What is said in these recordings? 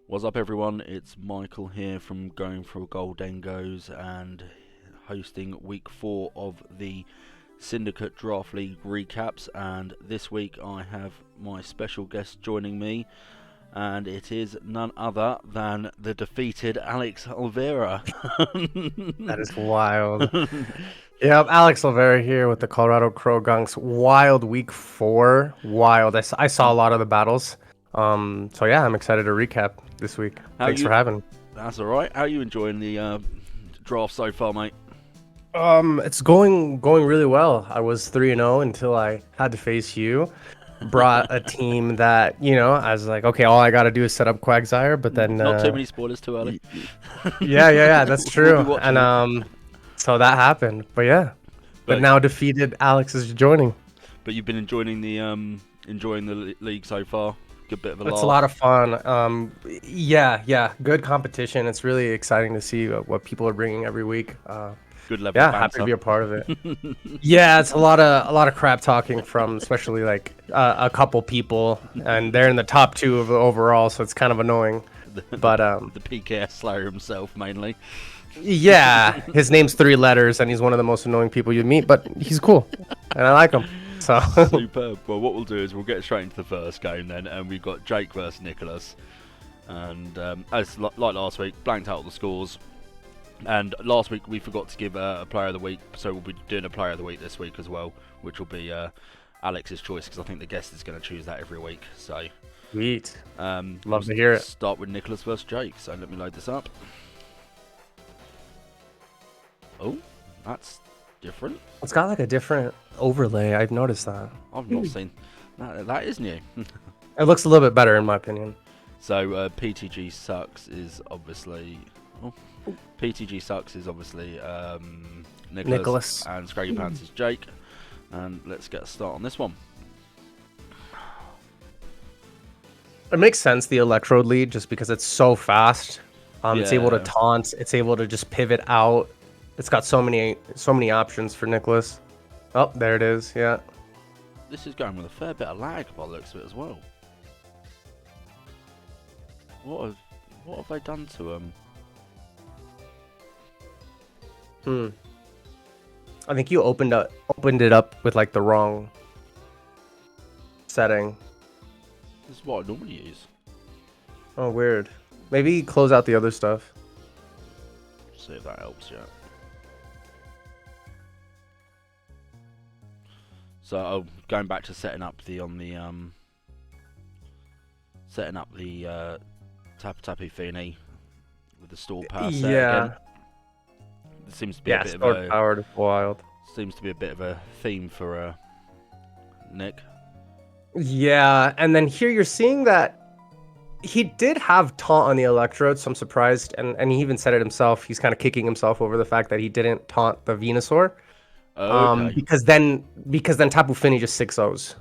What's up, everyone? It's Michael here from Going for Goldengos and hosting week 4 of the Syndicate Draft League recaps. And this week I have my special guest joining me, and it is none other than the defeated Alex Oliveira. That is wild. Yep, Alex Oliveira here with the Colorado crogunks. Wild week 4. Wild. I saw a lot of the battles. So yeah, I'm excited to recap this week. How Thanks you? for having. That's all right. How are you enjoying the draft so far, mate? It's going really well. I was 3-0 until I had to face you. Brought a team that, I was like, okay, all I got to do is set up Quagsire, but then Not too many spoilers too early. yeah, that's We'll be true. watching And it. so that happened. But yeah. But But now defeated Alex is joining. But you've been enjoying the league so far. Good bit of a It's laugh. a lot of fun. Yeah, good competition. It's really exciting to see what people are bringing every week. Good level Yeah, of happy to banter. be a part of it. Yeah, it's a lot of crap talking from especially like a couple people, and they're in the top 2 of the overall, so it's kind of annoying. But The PKS Slayer himself, mainly. yeah, his name's 3 letters, and he's one of the most annoying people you meet, but he's cool, and I like him. So Superb. Well, what we'll do is we'll get straight into the first game then, and we've got Jake versus Nicholas. And as like last week, blanked out all the scores. And last week we forgot to give a player of the week, so we'll be doing a player of the week this week as well, which will be Alex's choice, because I think the guest is going to choose that every week. So sweet. love Love to hear it. Start with Nicholas versus Jake. So let me load this up. Oh, that's different. It's got like a different overlay. I've noticed that. I've not seen that. That is new. It looks a little bit better in my opinion. So PTG sucks is obviously. Oh, PTG sucks is obviously Nicholas, and Scraggy Pants is Jake. And let's get a start on this one. It makes sense, the electrode lead, just because it's so fast. It's able to Yeah. taunt. It's able to just pivot out. It's got so many options for Nicholas. Oh, there it is. Yeah. This is going with a fair bit of lag by the looks of it as well. What have they done to him? I think you opened it up with like the wrong setting. This is what I normally use. Oh, weird. Maybe close out the other stuff. See if that helps yet. So going back to setting up the Tapu Tapu Fini with the stall power set Yeah. again. There seems to be a bit of Sword a powered is wild. theme for Nick. Yeah, and then here you're seeing that he did have taunt on the electrode, so I'm surprised, and he even said it himself. He's kind of kicking himself over the fact that he didn't taunt the Venusaur. Okay. Because then Tapu Fini just 6-0s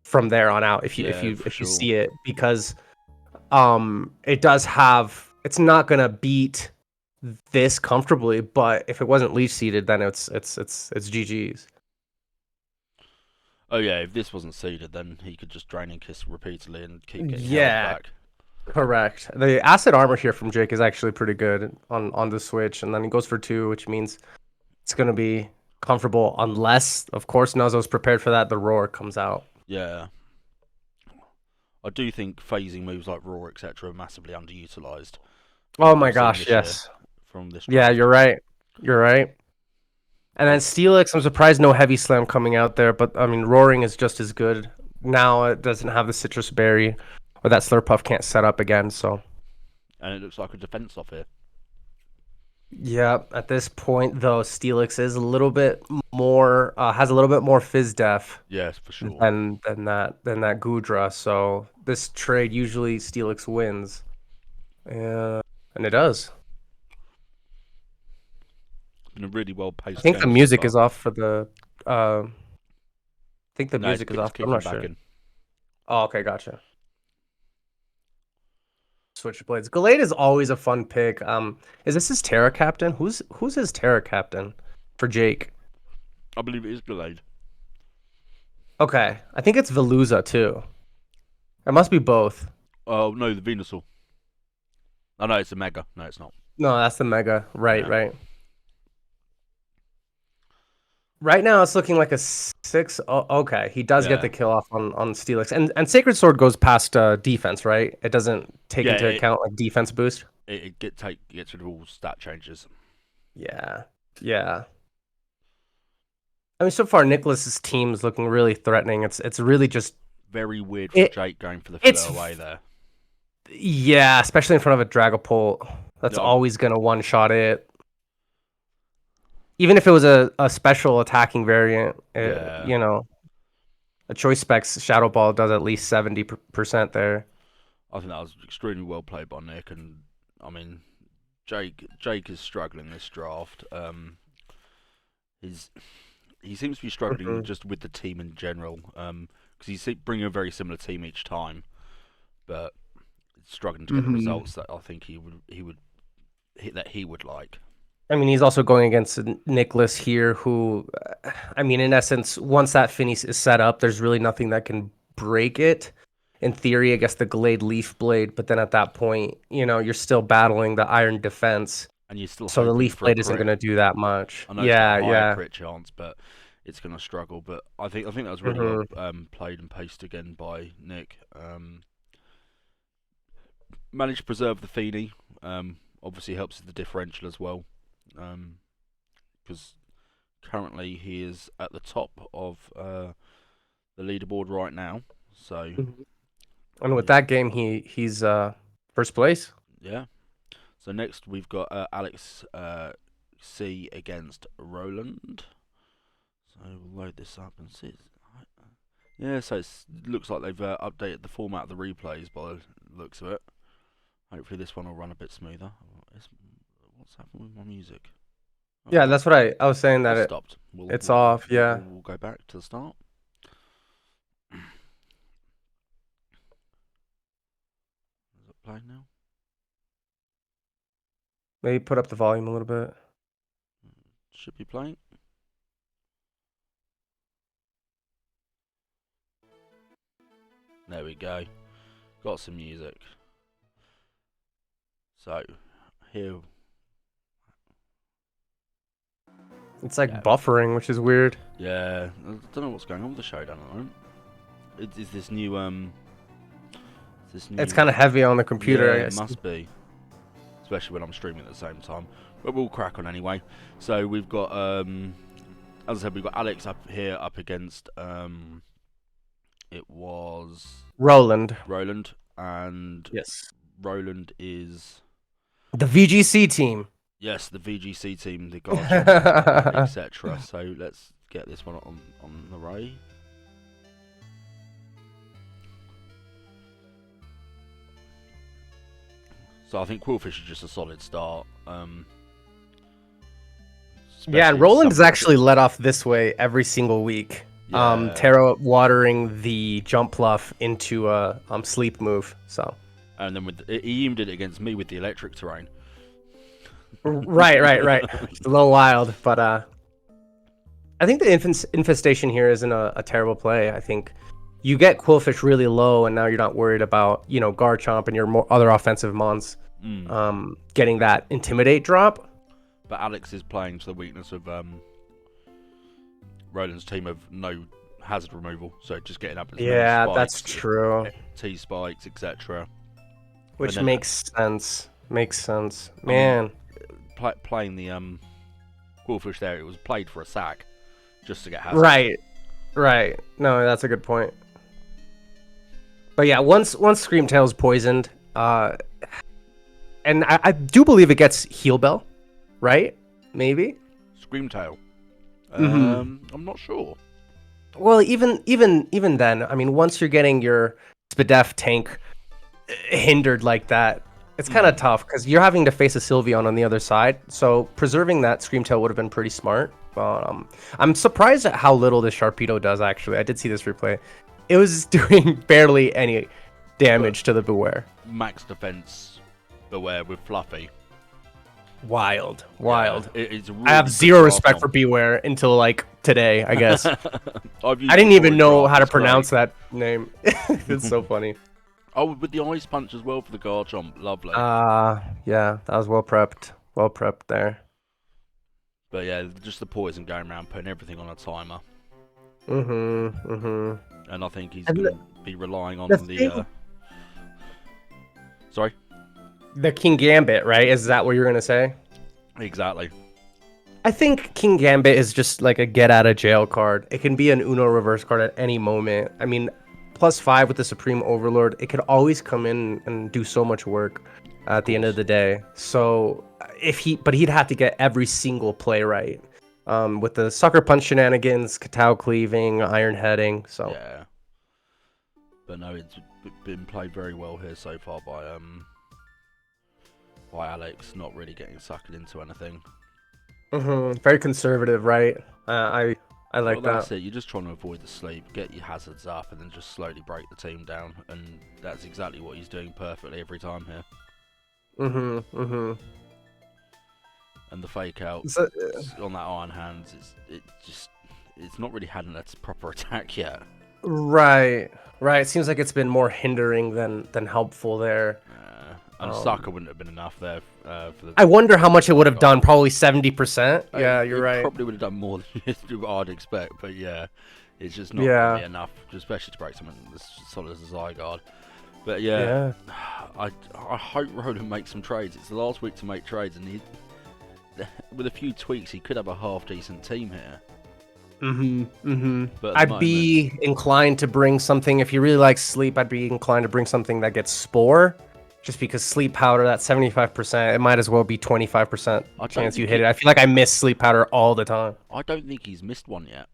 from there on out if you Yeah, for you sure. see it, because it does have, it's not gonna beat this comfortably, but if it wasn't leech seeded, then it's GG's. Oh yeah, if this wasn't seeded, then he could just drain and kiss repeatedly and keep getting held Yeah, back. correct. The acid armor here from Jake is actually pretty good on the switch, and then he goes for 2, which means it's gonna be comfortable, unless of course Nuzzo's prepared for that. The roar comes out. Yeah. I do think phasing moves like Roar, etc., are massively underutilized. Oh What my we've seen gosh, this year yes. from this Yeah, draft. you're right. You're right. And then Like, Steelix, I'm surprised no heavy slam coming out there, but I mean, roaring is just as good. Now it doesn't have the citrus berry, or that Slurpuff can't set up again. So and it looks like a defense off here. yeah, at this point though, Steelix is a little bit more has a little bit more fizz def Yes, for sure. than that Gudra. So this trade usually Steelix wins, and it does. Been a really well I paced think the game so music far. is off for the. I think the No, music is it's off. I'm kicking not back sure. in. Oh, okay, gotcha. Switchblades. Gallade is always a fun pick. Is this his Terra captain? Who's his Terra captain for Jake? I believe it is Gallade. Okay, I think it's Veluza too. It must be both. Oh no, the Venusaur. Oh no, it's a mega. No, it's not. No, that's the mega. Right, Yeah. right. Right now, it's looking like a 6. Oh, okay, he does get Yeah. the kill off on Steelix, and Sacred Sword goes past defense, right? It doesn't take Yeah. into account like defense boost. It gets rid of all stat changes. Yeah, yeah. I mean, so far Nicholas's team is looking really threatening. It's really just Very weird for it. Jake going for the It's filler away there. yeah, especially in front of a Dragapult. That's No, always gonna one shot it. Even if it was a special attacking variant, yeah. you know, a choice specs Shadow Ball does at least 70% there. I think that was extremely well played by Nick, and I mean, Jake is struggling this draft. He seems to be struggling Mhm. just with the team in general. Because he's bringing a very similar team each time, but struggling to get the Mhm. results that I think he would hit that he would like. I mean, he's also going against Nicholas here, who, I mean, in essence, once that finish is set up, there's really nothing that can break it. In theory, I guess the Glade Leaf Blade, but then at that point, you know, you're still battling the Iron Defense, And you're still so the hoping Leaf for a Blade isn't going crit. to do that much. I know it's got Yeah, a higher yeah. crit chance, but it's going to struggle. But I think that was really well Hmm. played and paced again by Nick. Managed to preserve the Feeny. Obviously helps with the differential as well. Because currently he is at the top of the leaderboard right now. So And with that game, he's first place. yeah. So next we've got Alex C against Roland. So we'll load this up and see. Yeah, so it looks like they've updated the format of the replays by the looks of it. Hopefully this one will run a bit smoother. What's happened with my music? Oh, Yeah, that's what I was saying that it's stopped. it's off. Yeah, We'll go back to the start. Is it playing now? maybe put up the volume a little bit. Should be playing. There we go. Got some music. So here. It's like Yeah. buffering, which is weird. Yeah, I don't know what's going on with the showdown at the moment. Is this new It's kind of heavy on the computer. Yeah, I it guess. must be, especially when I'm streaming at the same time. But we'll crack on anyway. So we've got as I said, we've got Alex up here up against it was Roland. Roland, and Yes. Roland is The VGC team. yes the VGC team, the Garchomp, etc. So let's get this one on the ray. So I think Quillfish is just a solid start. Yeah, and Roland is actually let off this way every single week. Yeah. Terra watering the jump fluff into a sleep move. So And then he even did it against me with the electric terrain. right. It's a little wild, but I think the infestation here isn't a terrible play. I think you get Quillfish really low, and now you're not worried about Garchomp and your other offensive mons getting that intimidate drop. But Alex is playing to the weakness of Roland's team of no hazard removal, so just getting up as many Yeah, spikes, that's true. T spikes, etc. Which then, makes sense. Makes sense, man. Playing the Quillfish there, it was played for a sack, just to get hazard. Right. No, that's a good point. But yeah, once Screamtail's poisoned, and I do believe it gets Heal Bell, right? Maybe. Screamtail. Mhm. I'm not sure. Well, even then, I mean, once you're getting your Spadef tank hindered like that, it's kind of tough because you're having to face a Sylveon on the other side. So preserving that Screamtail would have been pretty smart. But I'm surprised at how little this Sharpedo does. Actually, I did see this replay. It was doing barely any damage to the Beware. Max defense Beware with Fluffy. Wild. Yeah, it's a really I have good zero draft respect on. for Beware until like today, I guess. I've used I didn't it even for a know draft, how to it's great. pronounce that name. It's so funny. Oh, with the ice punch as well for the Garchomp. Lovely. Yeah, that was well prepped. Well prepped there. But yeah, just the poison going around, putting everything on a timer. And I think he's And going to be relying on the the. thing, Sorry? the King Gambit, right? Is that what you're gonna say? Exactly. I think King Gambit is just like a get out of jail card. It can be an Uno reverse card at any moment. I mean, +5 with the Supreme Overlord, it could always come in and do so much work at the end of the day. So but he'd have to get every single play right. With the Sucker Punch shenanigans, Katao cleaving, Iron Heading. So Yeah. But no, it's been played very well here so far by Alex, not really getting sucked into anything. very conservative, right? I like Well, that's that. it. You're just trying to avoid the sleep, get your hazards up, and then just slowly break the team down. And that's exactly what he's doing perfectly every time here. And the fake out So, on that Iron Hands, it's not really had its proper attack yet. right. It seems like it's been more hindering than helpful there. And Sucker wouldn't have been enough there for the. I wonder how much it would have done. Probably 70%. Yeah, you're right. Probably would have done more than I'd expect, but yeah, it's just not Yeah. really enough, especially to break something as solid as a Zygarde. But yeah, I hope Roland makes some trades. It's the last week to make trades, and with a few tweaks, he could have a half decent team here. But I'd be inclined to bring something, if you really like Sleep, I'd be inclined to bring something that gets Spore. Just because Sleep Powder, that's 75%, it might as well be 25% chance you hit it. I feel like I miss Sleep Powder all the time. I don't think he's missed one yet.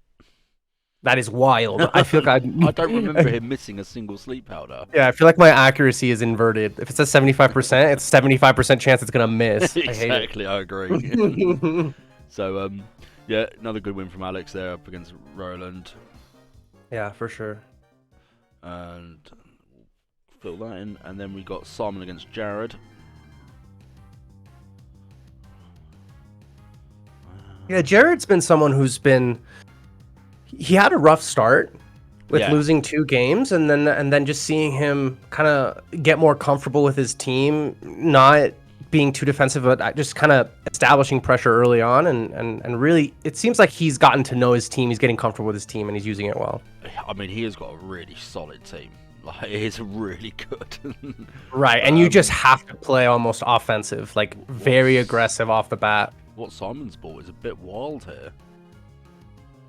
That is wild. I feel like I don't remember him missing a single Sleep Powder. Yeah, I feel like my accuracy is inverted. If it says 75%, it's 75% chance it's gonna miss. Exactly, I agree. So, yeah, another good win from Alex there up against Roland. Yeah, for sure. And fill that in, and then we got Simon against Jared. Yeah, Jared's been someone who's been. He had a rough start with losing 2 games, and then just seeing him kind of get more comfortable with his team, not being too defensive, but just kind of establishing pressure early on, and really, it seems like he's gotten to know his team. He's getting comfortable with his team, and he's using it well. I mean, he has got a really solid team. Like, it is really good. Right, and you just have to play almost offensive, like very aggressive off the bat. What Simon's bought is a bit wild here.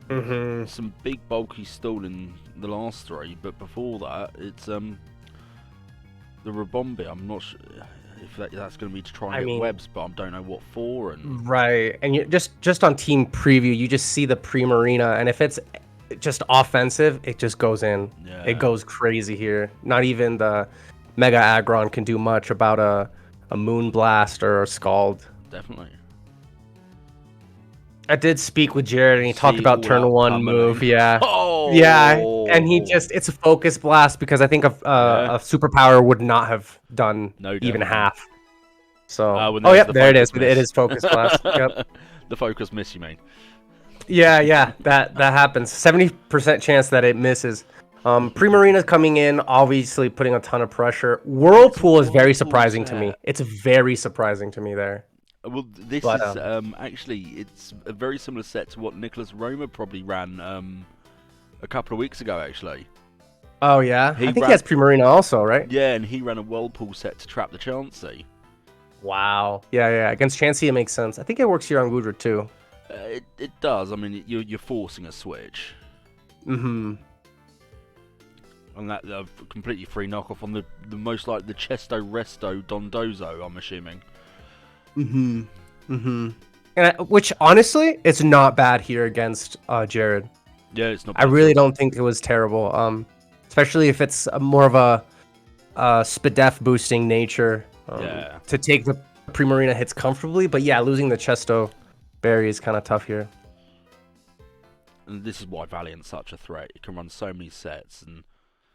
Mm-hmm. Some big bulky stall in the last 3, but before that, it's the Rabombi. I'm not sure if that's going to be to try and get webs, but I don't know what for. And right, and you just on team preview, you just see the Primarina, and if it's just offensive, it just goes in. Yeah. It goes crazy here. Not even the Mega Aggron can do much about a Moon Blast or a Scald. Definitely. I did speak with Jared, and he talked about turn 1 move. Yeah. Oh! Yeah, and it's a Focus Blast because I think a superpower would not have done even half. So, there it is. It is Focus Blast. Yep. The Focus Miss, you mean? Yeah, that happens. 70% chance that it misses. Primarina's coming in, obviously putting a ton of pressure. Whirlpool is very surprising to me. It's very surprising to me there. Well, this is actually, it's a very similar set to what Nicholas Roma probably ran a couple of weeks ago, actually. Oh, yeah? I think he has Primarina also, right? Yeah, and he ran a Whirlpool set to trap the Chansey. Wow. Yeah. Against Chansey, it makes sense. I think it works here on Goodra, too. It does. I mean, you're forcing a switch. Mm-hmm. And that completely free knockoff on the most like the Chesto Resto Dondozo, I'm assuming. And which honestly, it's not bad here against Jared. Yeah, it's not bad. I really don't think it was terrible. Especially if it's more of a Spadef boosting nature. To take the Primarina hits comfortably, but yeah, losing the Chesto Berry is kind of tough here. And this is why Valiant's such a threat. He can run so many sets, and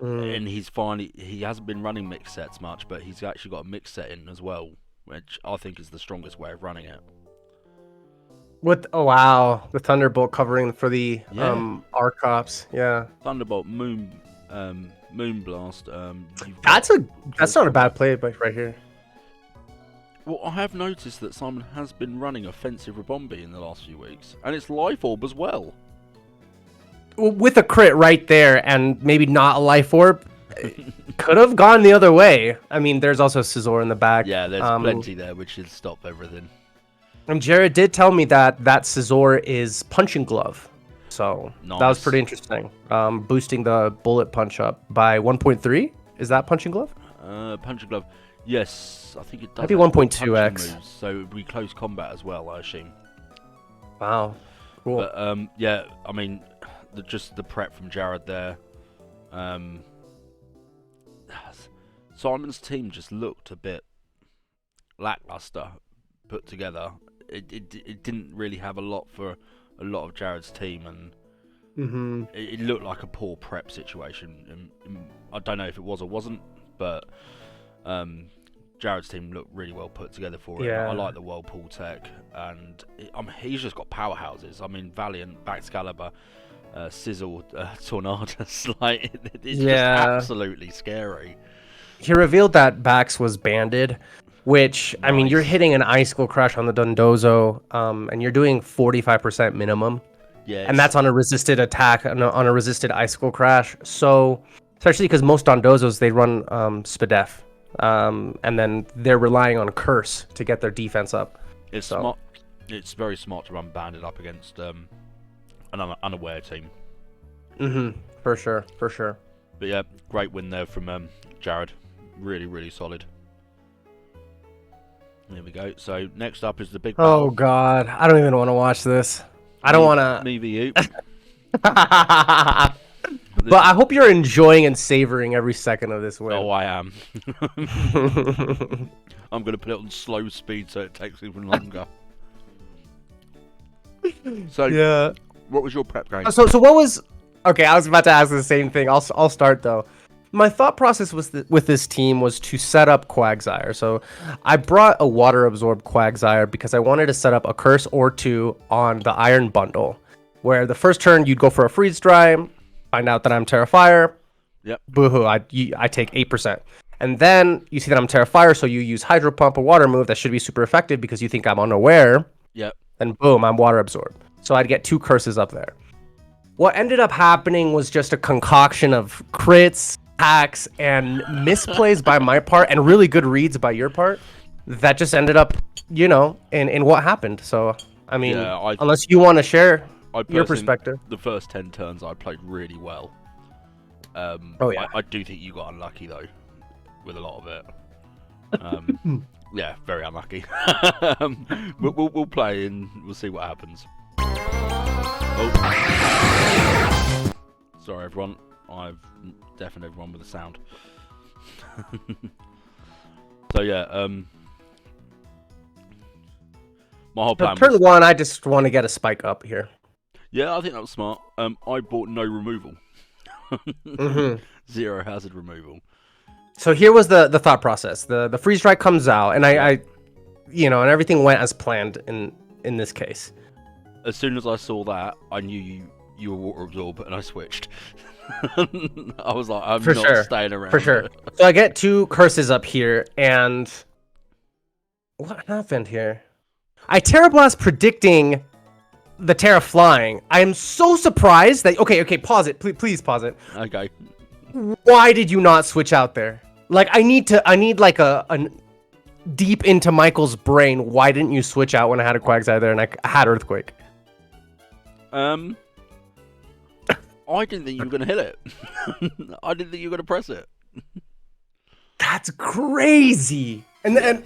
he hasn't been running mixed sets much, but he's actually got a mixed set in as well, which I think is the strongest way of running it. The Thunderbolt covering for the Arcops, yeah. Thunderbolt, Moon, Moonblast. That's not a bad play, but right here. Well, I have noticed that Simon has been running Offensive Rabombi in the last few weeks, and it's Life Orb as well. With a crit right there, and maybe not a Life Orb, could have gone the other way. I mean, there's also Scizor in the back. Yeah, there's plenty there, which should stop everything. And Jared did tell me that Scizor is Punching Glove. So nice. That was pretty interesting. Boosting the bullet punch up by 1.3. Is that Punching Glove? Punching Glove. Yes, I think it does. Maybe 1.2x. So it would be close combat as well, I assume. Wow. Cool. But yeah, I mean, just the prep from Jared there. Simon's team just looked a bit lackluster put together. It didn't really have a lot for a lot of Jared's team, and it looked like a poor prep situation. And I don't know if it was or wasn't, but Jared's team looked really well put together for it. Yeah. I like the Whirlpool tech, and he's just got powerhouses. I mean, Valiant, Baxcalibur, Sizzle, Tornadus, like it's just absolutely scary. He revealed that Bax was banded, which, nice. I mean, you're hitting an Icicle Crash on the Dondozo, and you're doing 45% minimum. Yeah. And that's on a resisted attack, on a resisted Icicle Crash. So, especially because most Dondozos, they run Spadef, and then they're relying on Curse to get their defense up. It's smart. It's very smart to run banded up against an unaware team. For sure. But yeah, great win there from Jared. Really, really solid. There we go. So next up is the big battle. Oh God, I don't even want to watch this. I don't want to. Me v you. But I hope you're enjoying and savoring every second of this win. Oh, I am. I'm going to put it on slow speed so it takes even longer. So yeah, what was your prep game? So what was? Okay, I was about to ask the same thing. I'll start though. My thought process with this team was to set up Quagsire. So I brought a water absorbed Quagsire because I wanted to set up a curse or two on the Iron Bundle, where the first turn you'd go for a freeze dry, find out that I'm Terra Fire. Yep. Boohoo! I take 8%, and then you see that I'm Terra Fire, so you use Hydro Pump, a water move that should be super effective because you think I'm unaware. Yep. Then boom, I'm water absorbed. So I'd get 2 curses up there. What ended up happening was just a concoction of crits, hacks, and misplays by my part, and really good reads by your part. That just ended up, in what happened. So, I mean, unless you want to share your perspective. The first 10 turns I played really well. I do think you got unlucky though, with a lot of it. Yeah, very unlucky. We'll play and we'll see what happens. Oh. Sorry everyone, I've deafened everyone with the sound. So yeah, my whole plan turn 1, I just want to get a spike up here. Yeah, I think that was smart. I bought no removal. 0 hazard removal. So here was the thought process. The freeze dry comes out, and I and everything went as planned in this case. As soon as I saw that, I knew you were water absorb, and I switched. I was like, I'm not staying around. For sure. So I get 2 curses up here, and what happened here? I Terra Blast predicting the Terra flying. I am so surprised that. Okay, pause it. Please pause it. Okay. Why did you not switch out there? Like, I need like a deep into Michael's brain. Why didn't you switch out when I had a Quagsire there and I had Earthquake? I didn't think you were going to hit it. I didn't think you were going to press it. That's crazy. And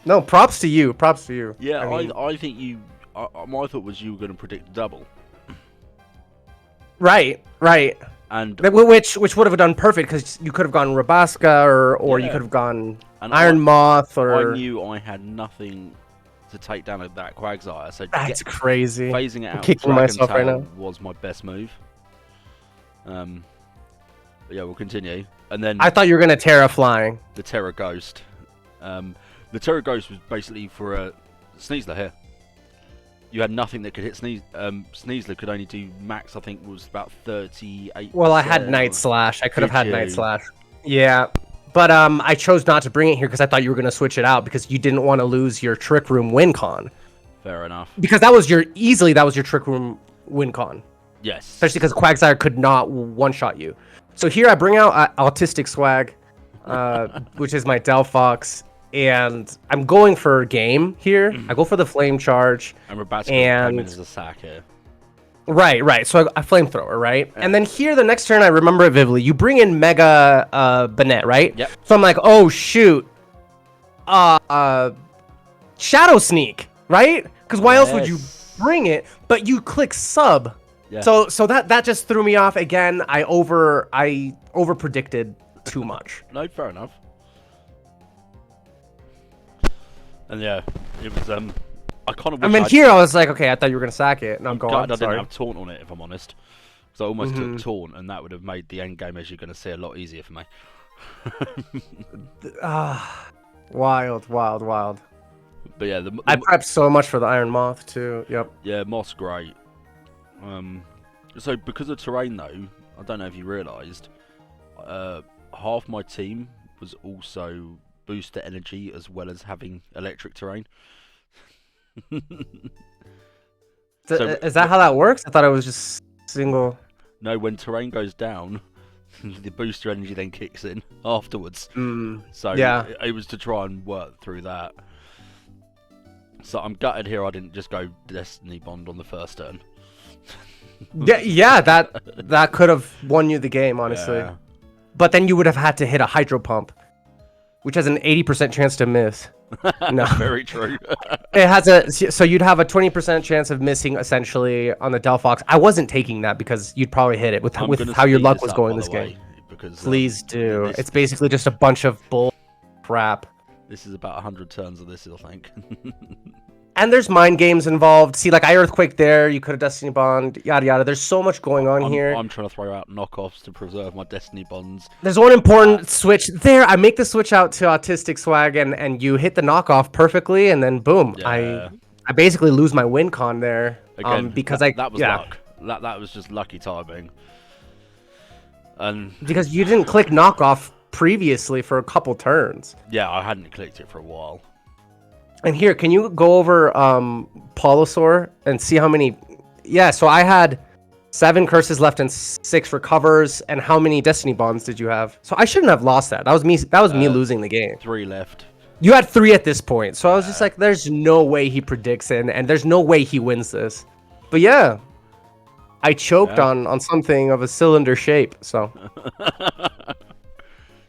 no, props to you. Yeah, I think you. My thought was you were going to predict double. Right. And which would have done perfect because you could have gone Rabasca or you could have gone Iron Moth or. I knew I had nothing to take down that Quagsire, so that's crazy. Phasing it out, kicking myself right now, was my best move. But yeah, we'll continue. And then I thought you were gonna Terra flying. The Terra Ghost. The Terra Ghost was basically for a Sneasler here. You had nothing that could hit Sneasler could only do max, I think, was about 38. Well, I had Night Slash. I could have Did had you? Night Slash. Yeah. But I chose not to bring it here because I thought you were going to switch it out because you didn't want to lose your Trick Room win con. Fair enough. Because that was your Trick Room win con. Yes. Especially because Quagsire could not one-shot you. So here I bring out Autistic Swag, which is my Delphox, and I'm going for game here. I go for the Flame Charge. And Rabatska came in as a sack here. Right. So I Flamethrower, right? Yeah. And then here, the next turn, I remember it vividly. You bring in Mega Banette, right? Yep. So I'm like, oh, shoot. Shadow Sneak, right? Because why else would you bring it? But you click sub. Yeah. So that just threw me off again. I over predicted too much. No, fair enough. And yeah, it was I kind of. Here I was like, okay, I thought you were gonna sack it. No, go on. I didn't have taunt on it, if I'm honest. So I almost took taunt, and that would have made the end game, as you're gonna see, a lot easier for me. Wild. But yeah, I prepped so much for the Iron Moth too. Yep. Yeah, Moth's great. So because of terrain though, I don't know if you realised, half my team was also booster energy as well as having electric terrain. Is that how that works? I thought it was just single. No, when terrain goes down, the booster energy then kicks in afterwards. So yeah, it was to try and work through that. So I'm gutted here I didn't just go Destiny Bond on the first turn. that could have won you the game, honestly. Yeah. But then you would have had to hit a Hydro Pump, which has an 80% chance to miss. No, very true. It has so you'd have a 20% chance of missing essentially on the Delphox. I wasn't taking that because you'd probably hit it with how your luck was going this game. Because please do. It's basically just a bunch of bull crap. This is about 100 turns of this, I think. And there's mind games involved. See, like I Earthquake there, you could have Destiny Bond, yada yada. There's so much going on here. I'm trying to throw out knockoffs to preserve my Destiny Bonds. There's one important switch there. I make the switch out to Autistic Swag, and you hit the knockoff perfectly, and then boom, I basically lose my win con there. Again, because that was luck. That was just lucky timing. And because you didn't click knockoff previously for a couple turns. Yeah, I hadn't clicked it for a while. And here, can you go over Polosaur and see how many? Yeah, so I had 7 curses left and 6 recovers. And how many Destiny Bonds did you have? So I shouldn't have lost that. That was me. That was me losing the game. 3 left. You had 3 at this point, so I was just like, "There's no way he predicts it, and there's no way he wins this." But yeah, I choked on something of a cylinder shape. So.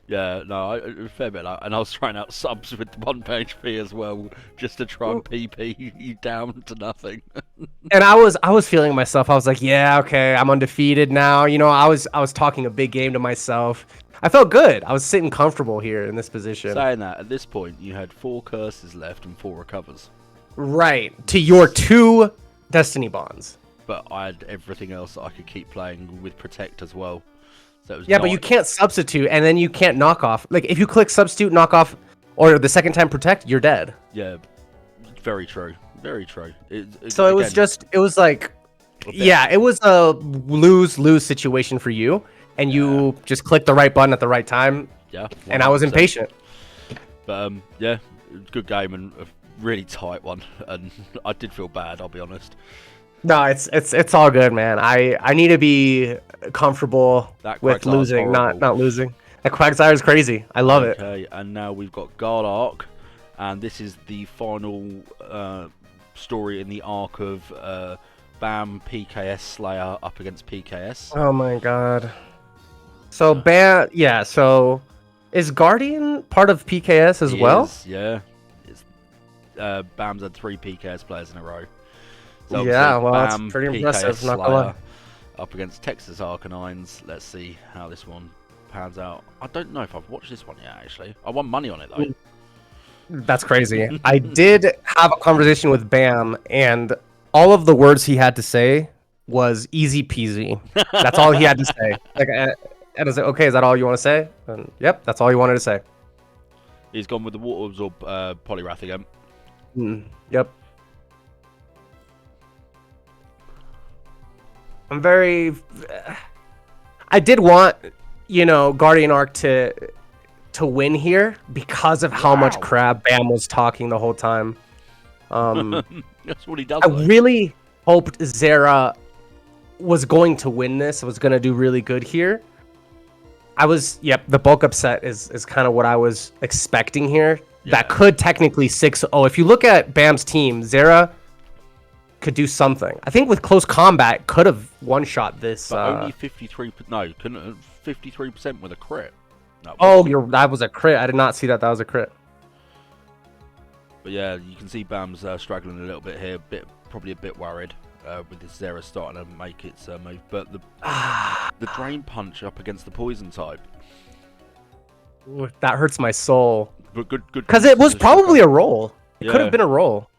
Yeah, no, fair bit. And I was trying out subs with 1 HP as well, just to try and PP you down to nothing. And I was feeling myself. I was like, yeah, okay, I'm undefeated now. You know, I was talking a big game to myself. I felt good. I was sitting comfortable here in this position. Saying that, at this point, you had 4 curses left and 4 recovers. Right, to your 2 Destiny Bonds. But I had everything else that I could keep playing with Protect as well. Yeah, but you can't substitute, and then you can't knock off. Like, if you click substitute, knock off, or the second time protect, you're dead. Yeah, very true. Very true. So it was like, yeah, it was a lose-lose situation for you, and you just clicked the right button at the right time. Yeah. 100%. And I was impatient. But, yeah, good game and a really tight one, and I did feel bad, I'll be honest. No, it's all good, man. I need to be comfortable with losing, not losing. That Quagsire is crazy. I love it. Okay, and now we've got Guard Arc, and this is the final story in the arc of Bam PKS Slayer up against PKS. Oh my god. So Bam, yeah. So is Guardian part of PKS as well? Yeah. It's Bam's had 3 PKS players in a row. So yeah, well, that's pretty impressive. Not gonna lie. Up against Texas Arcanines. Let's see how this one pans out. I don't know if I've watched this one yet, actually. I won money on it, though. That's crazy. I did have a conversation with Bam, and all of the words he had to say was easy peasy. That's all he had to say. Like, and I was like, okay, is that all you want to say? And yep, that's all he wanted to say. He's gone with the Water Absorb Poliwrath again. Yep. I'm very. I did want, Guardian Arc to win here because of how much crap Bam was talking the whole time. That's what he does. I really hoped Zera was going to win this. Was going to do really good here. The bulk upset is kind of what I was expecting here. Yeah. That could technically 6-0. If you look at Bam's team, Zera could do something. I think with close combat, could have one-shot this. But only 53. No, couldn't 53% with a crit. No, that was a crit. I did not see that. That was a crit. But yeah, you can see Bam's struggling a little bit here. Probably a bit worried with this Zera starting to make its move. But the Drain Punch up against the Poison type. That hurts my soul. But good. Because it was probably a roll. It could have been a roll.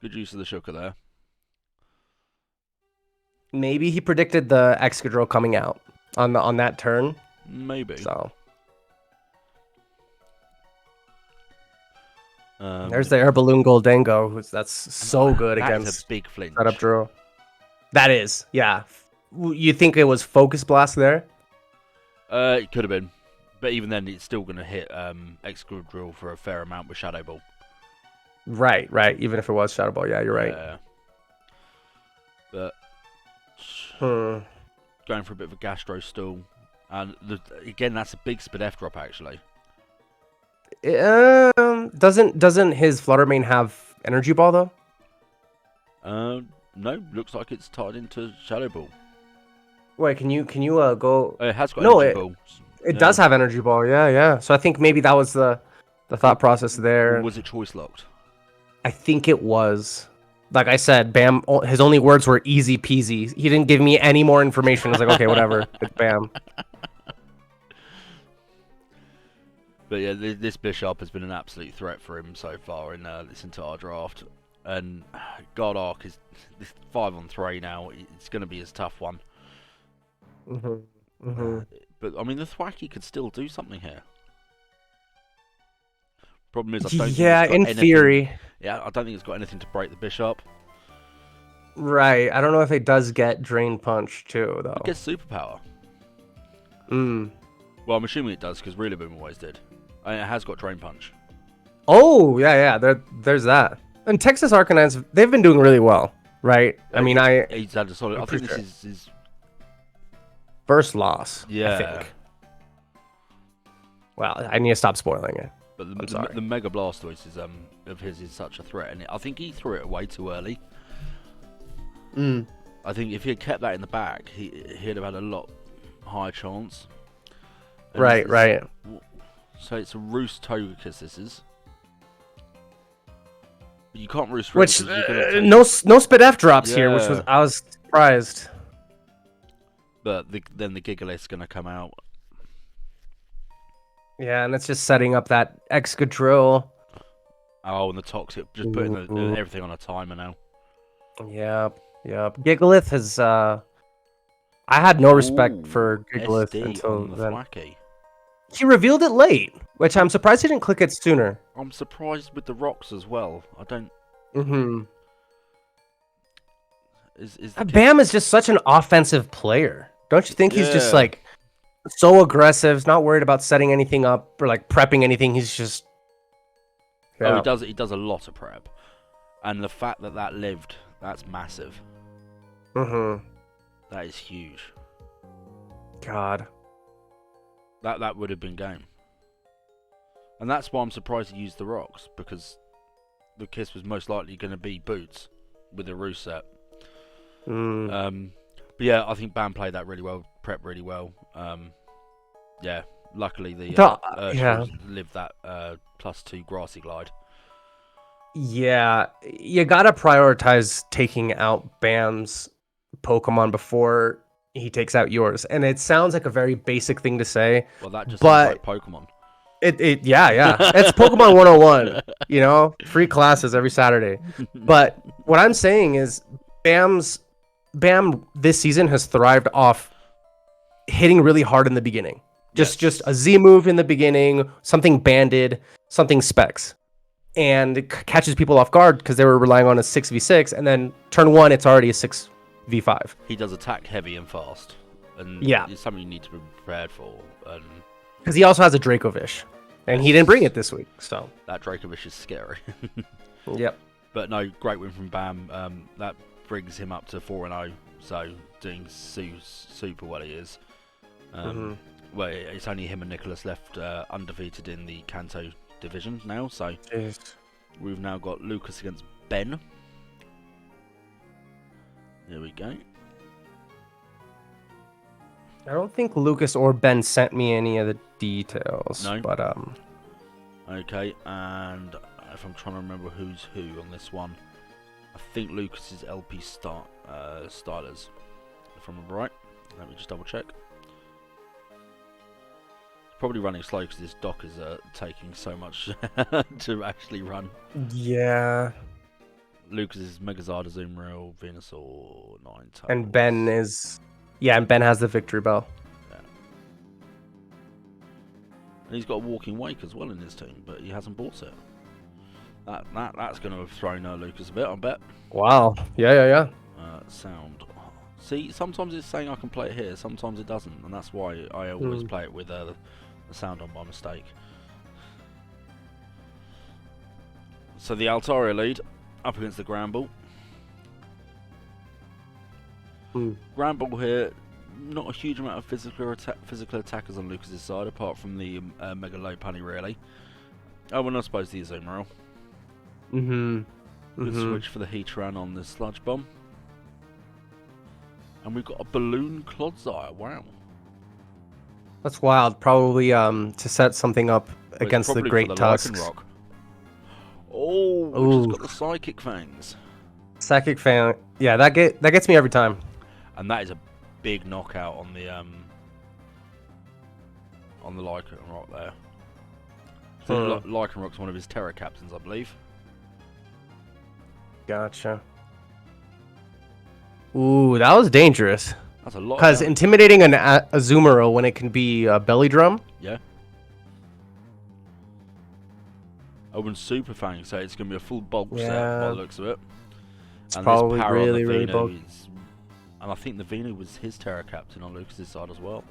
Good use of the Shooker there. Maybe he predicted the Excadrill coming out on that turn. Maybe. So. There's the Air Balloon Goldango. That's so good against a big flinch. Setup drill. That is, yeah. You think it was Focus Blast there? It could have been. But even then, it's still going to hit Excadrill for a fair amount with Shadow Ball. Right. Even if it was Shadow Ball, yeah, you're right. Yeah. But going for a bit of a Gastro Stool. And again, that's a big Speed F drop, actually. Doesn't his Flutter Mane have Energy Ball, though? No, looks like it's tied into Shadow Ball. Wait, can you go? It has got Energy Ball. It does have Energy Ball, yeah. So I think maybe that was the thought process there. Or was it choice locked? I think it was. Like I said, Bam, his only words were easy peasy. He didn't give me any more information. I was like, okay, whatever. It's Bam. But yeah, this Bishop has been an absolute threat for him so far in this entire draft. And God Arc is 5-on-3 now. It's going to be his tough one. But I mean, the Thwacky could still do something here. Problem is, I don't think it's got in theory. Yeah, I don't think it's got anything to break the Bishop. Right. I don't know if it does get Drain Punch too, though. It gets Superpower. Well, I'm assuming it does because Rillaboom always did. And it has got Drain Punch. Oh, yeah. There's that. And Texas Arcanines, they've been doing really well, right? I mean, he's had a solid. I think this is his first loss. Yeah. I think. Well, I need to stop spoiling it. But the Mega Blastoise of his is such a threat, and I think he threw it away too early. I think if he had kept that in the back, he'd have had a lot higher chance. And right. So it's a Roost Togekiss. This is. But you can't Roost. Which no Speed F drops here, which I was surprised. But then the Gigalith's gonna come out. Yeah, and it's just setting up that Excadrill. Oh, and the Toxic, just putting everything on a timer now. Yep. Gigalith has. I had no respect for Gigalith until then. Thwacky. He revealed it late, which I'm surprised he didn't click it sooner. I'm surprised with the rocks as well. I don't. Bam is just such an offensive player. Don't you think he's just like so aggressive, not worried about setting anything up or like prepping anything. He's just he does a lot of prep. And the fact that lived, that's massive. That is huge. God. That would have been game. And that's why I'm surprised he used the rocks, because the Kiss was most likely going to be Boots with the Roost set. But yeah, I think Bam played that really well, prepped really well. Yeah, luckily the lived that +2 Grassy Glide. Yeah, you gotta prioritize taking out Bam's Pokemon before he takes out yours. And it sounds like a very basic thing to say. Well, that just sounds like Pokemon. Yeah. It's Pokemon 101, free classes every Saturday. But what I'm saying is Bam this season has thrived off hitting really hard in the beginning. Just a Z move in the beginning, something banded, something specs. And it catches people off guard because they were relying on a 6v6, and then turn 1 it's already a 6 V5. He does attack heavy and fast, and Yeah. it's something you need to be prepared for. And Because he also has a Dracovish, and he didn't bring it this week, so. that Dracovish is scary. Yep. But no, great win from Bam. That brings him up to 4-0, so doing super well he is. Well, it's only him and Nicholas left undefeated in the Kanto division now, so we've now got Lucas against Ben. There we go. I don't think Lucas or Ben sent me any of the details. No. But Okay, and if I'm trying to remember who's who on this one, I think Lucas is LP starters. If I remember right, let me just double check. Probably running slow because this dock is taking so much to actually run. yeah. Lucas is Megazard, Azumarill, Venusaur, Ninetales. And Ben is, and Ben has the victory bell. Yeah. And he's got a walking wake as well in his team, but he hasn't bought it. That's going to have thrown Lucas a bit, I bet. Wow. Yeah. Sound. See, sometimes it's saying I can play it here, sometimes it doesn't, and that's why I always play it with the sound on by mistake. So the Altaria lead up against the Granbull. Granbull here, not a huge amount of physical attackers on Lucas's side, apart from the Mega Lopunny, really. Oh, and I suppose the Azumarill. Good switch for the Heatran on the Sludge Bomb. And we've got a Balloon Clodsire, wow. That's wild. Probably to set something up against the Great Tusks. Oh, which has got the Psychic Fangs. Psychic Fang. Yeah, that gets me every time. And that is a big knockout on the Lycanroc there. So Lycanroc's one of his Terra captains, I believe. Gotcha. Ooh, that was dangerous. That's a lot. Because intimidating an Azumarill when it can be a Belly Drum. Yeah. Oh, and Super Fang, so it's going to be a full bulk set by the looks of it. It's probably really bulky. And I think the Venu was his Terra captain on Lucas's side as well.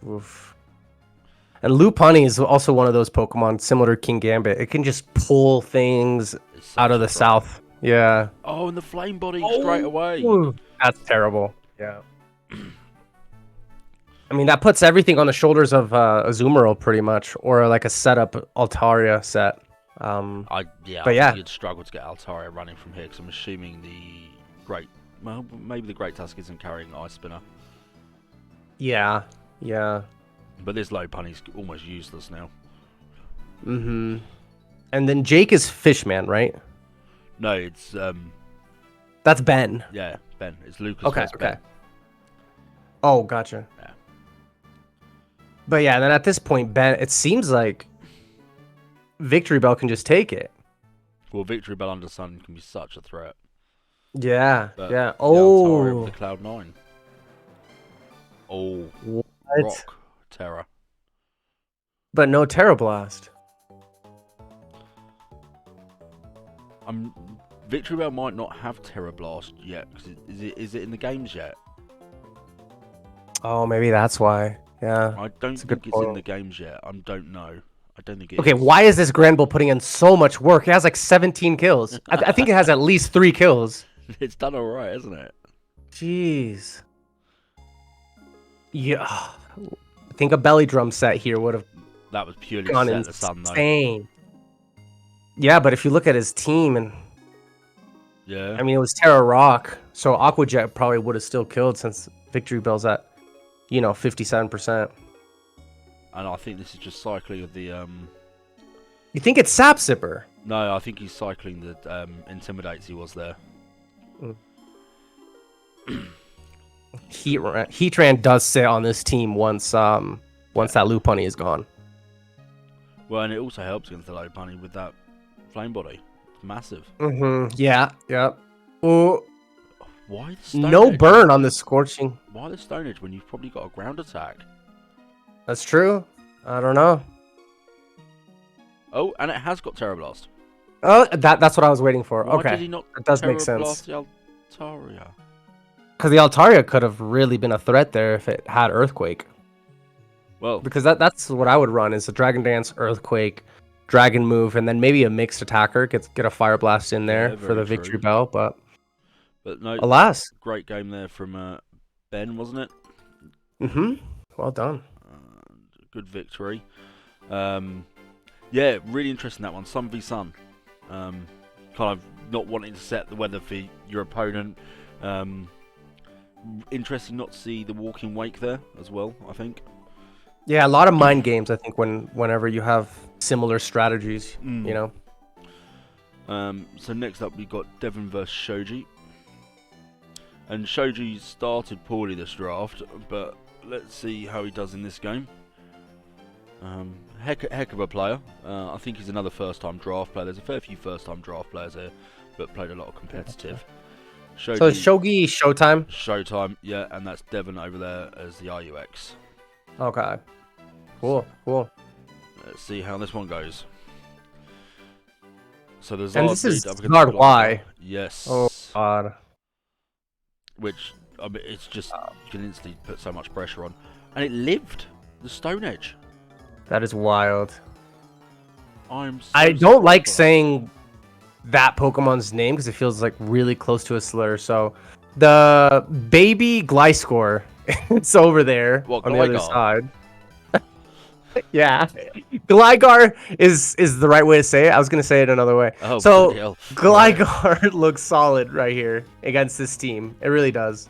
Oof. And Lopunny is also one of those Pokemon similar to King Gambit. It can just pull things out of the south. Yeah. Oh, and the Flame Body straight away. That's terrible. Yeah. I mean, that puts everything on the shoulders of Azumarill pretty much, or like a setup Altaria set. I think you'd struggle to get Altaria running from here because I'm assuming maybe the Great Tusk isn't carrying Ice Spinner. Yeah. But this Lopunny's almost useless now. And then Jake is Fishman, right? No, it's that's Ben. Yeah, Ben. It's Lucas. Okay. Ben. Oh, gotcha. Yeah. But yeah, then at this point, Ben, it seems like Victory Bell can just take it. Well, Victory Bell under Sun can be such a threat. Yeah, But yeah. The Altaria with the Cloud9. Oh, what? Rock Terra. But no Terra Blast. Victory Bell might not have Terra Blast yet. Cause is it in the games yet? Oh, maybe that's why. Yeah. I don't think it's in the games yet. I don't know. I don't think it Okay, is. why is this Granbull putting in so much work? It has like 17 kills. I think it has at least 3 kills. It's done alright, isn't it? Jeez. Yeah. I think a Belly Drum set here would have That was purely gone set the sun, though. insane. Yeah, but if you look at his team, and Yeah. I mean, it was Terra Rock, so Aqua Jet probably would have still killed since Victory Bell's at, 57%. And I think this is just cycling of the You think it's Sap Sipper? No, I think he's cycling the Intimidates he was there. Heatran does sit on this team once that Lopunny is gone. Well, and it also helps against the Lopunny with that Flame Body. It's massive. Yeah. Oh, Why the Stone no Edge? burn on the Scorching. Why the Stone Edge when you've probably got a ground attack? That's true. I don't know. Oh, and it has got Terra Blast. Oh, that's what I was waiting for. Why okay, did he not that does make Terra sense. Blast the Altaria? Because the Altaria could have really been a threat there if it had Earthquake. Well, Because that's what I would run is a Dragon Dance, Earthquake, Dragon Move, and then maybe a mixed attacker. Get a Fire Blast in there for the very Victory true. Bell. But no, alas. great game there from Ben, wasn't it? Well done. Good victory. Yeah, really interesting that one. Sun v Sun. Kind of not wanting to set the weather for your opponent. Interesting not to see the Walking Wake there as well, I think. Yeah, a lot of mind games, I think, whenever you have similar strategies, you know. So next up, we've got Devon versus Shoji. And Shoji started poorly this draft, but let's see how he does in this game. Heck of a player. I think he's another first-time draft player. There's a fair few first-time draft players here, but played a lot of competitive. So it's Shogi Showtime? Showtime, yeah, and that's Devon over there as the RUX. Okay. Cool. Let's see how this one goes. So there's and this is Zard Y. Yes. Oh god. Which I mean, it's just you can instantly put so much pressure on, and it lived the Stone Edge. That is wild. I don't like saying that Pokemon's name because it feels like really close to a slur. So the baby Gliscor, it's over there on the other side. Yeah, Gligar is the right way to say it. I was gonna say it another way. Oh, so Gligar looks solid right here against this team. It really does.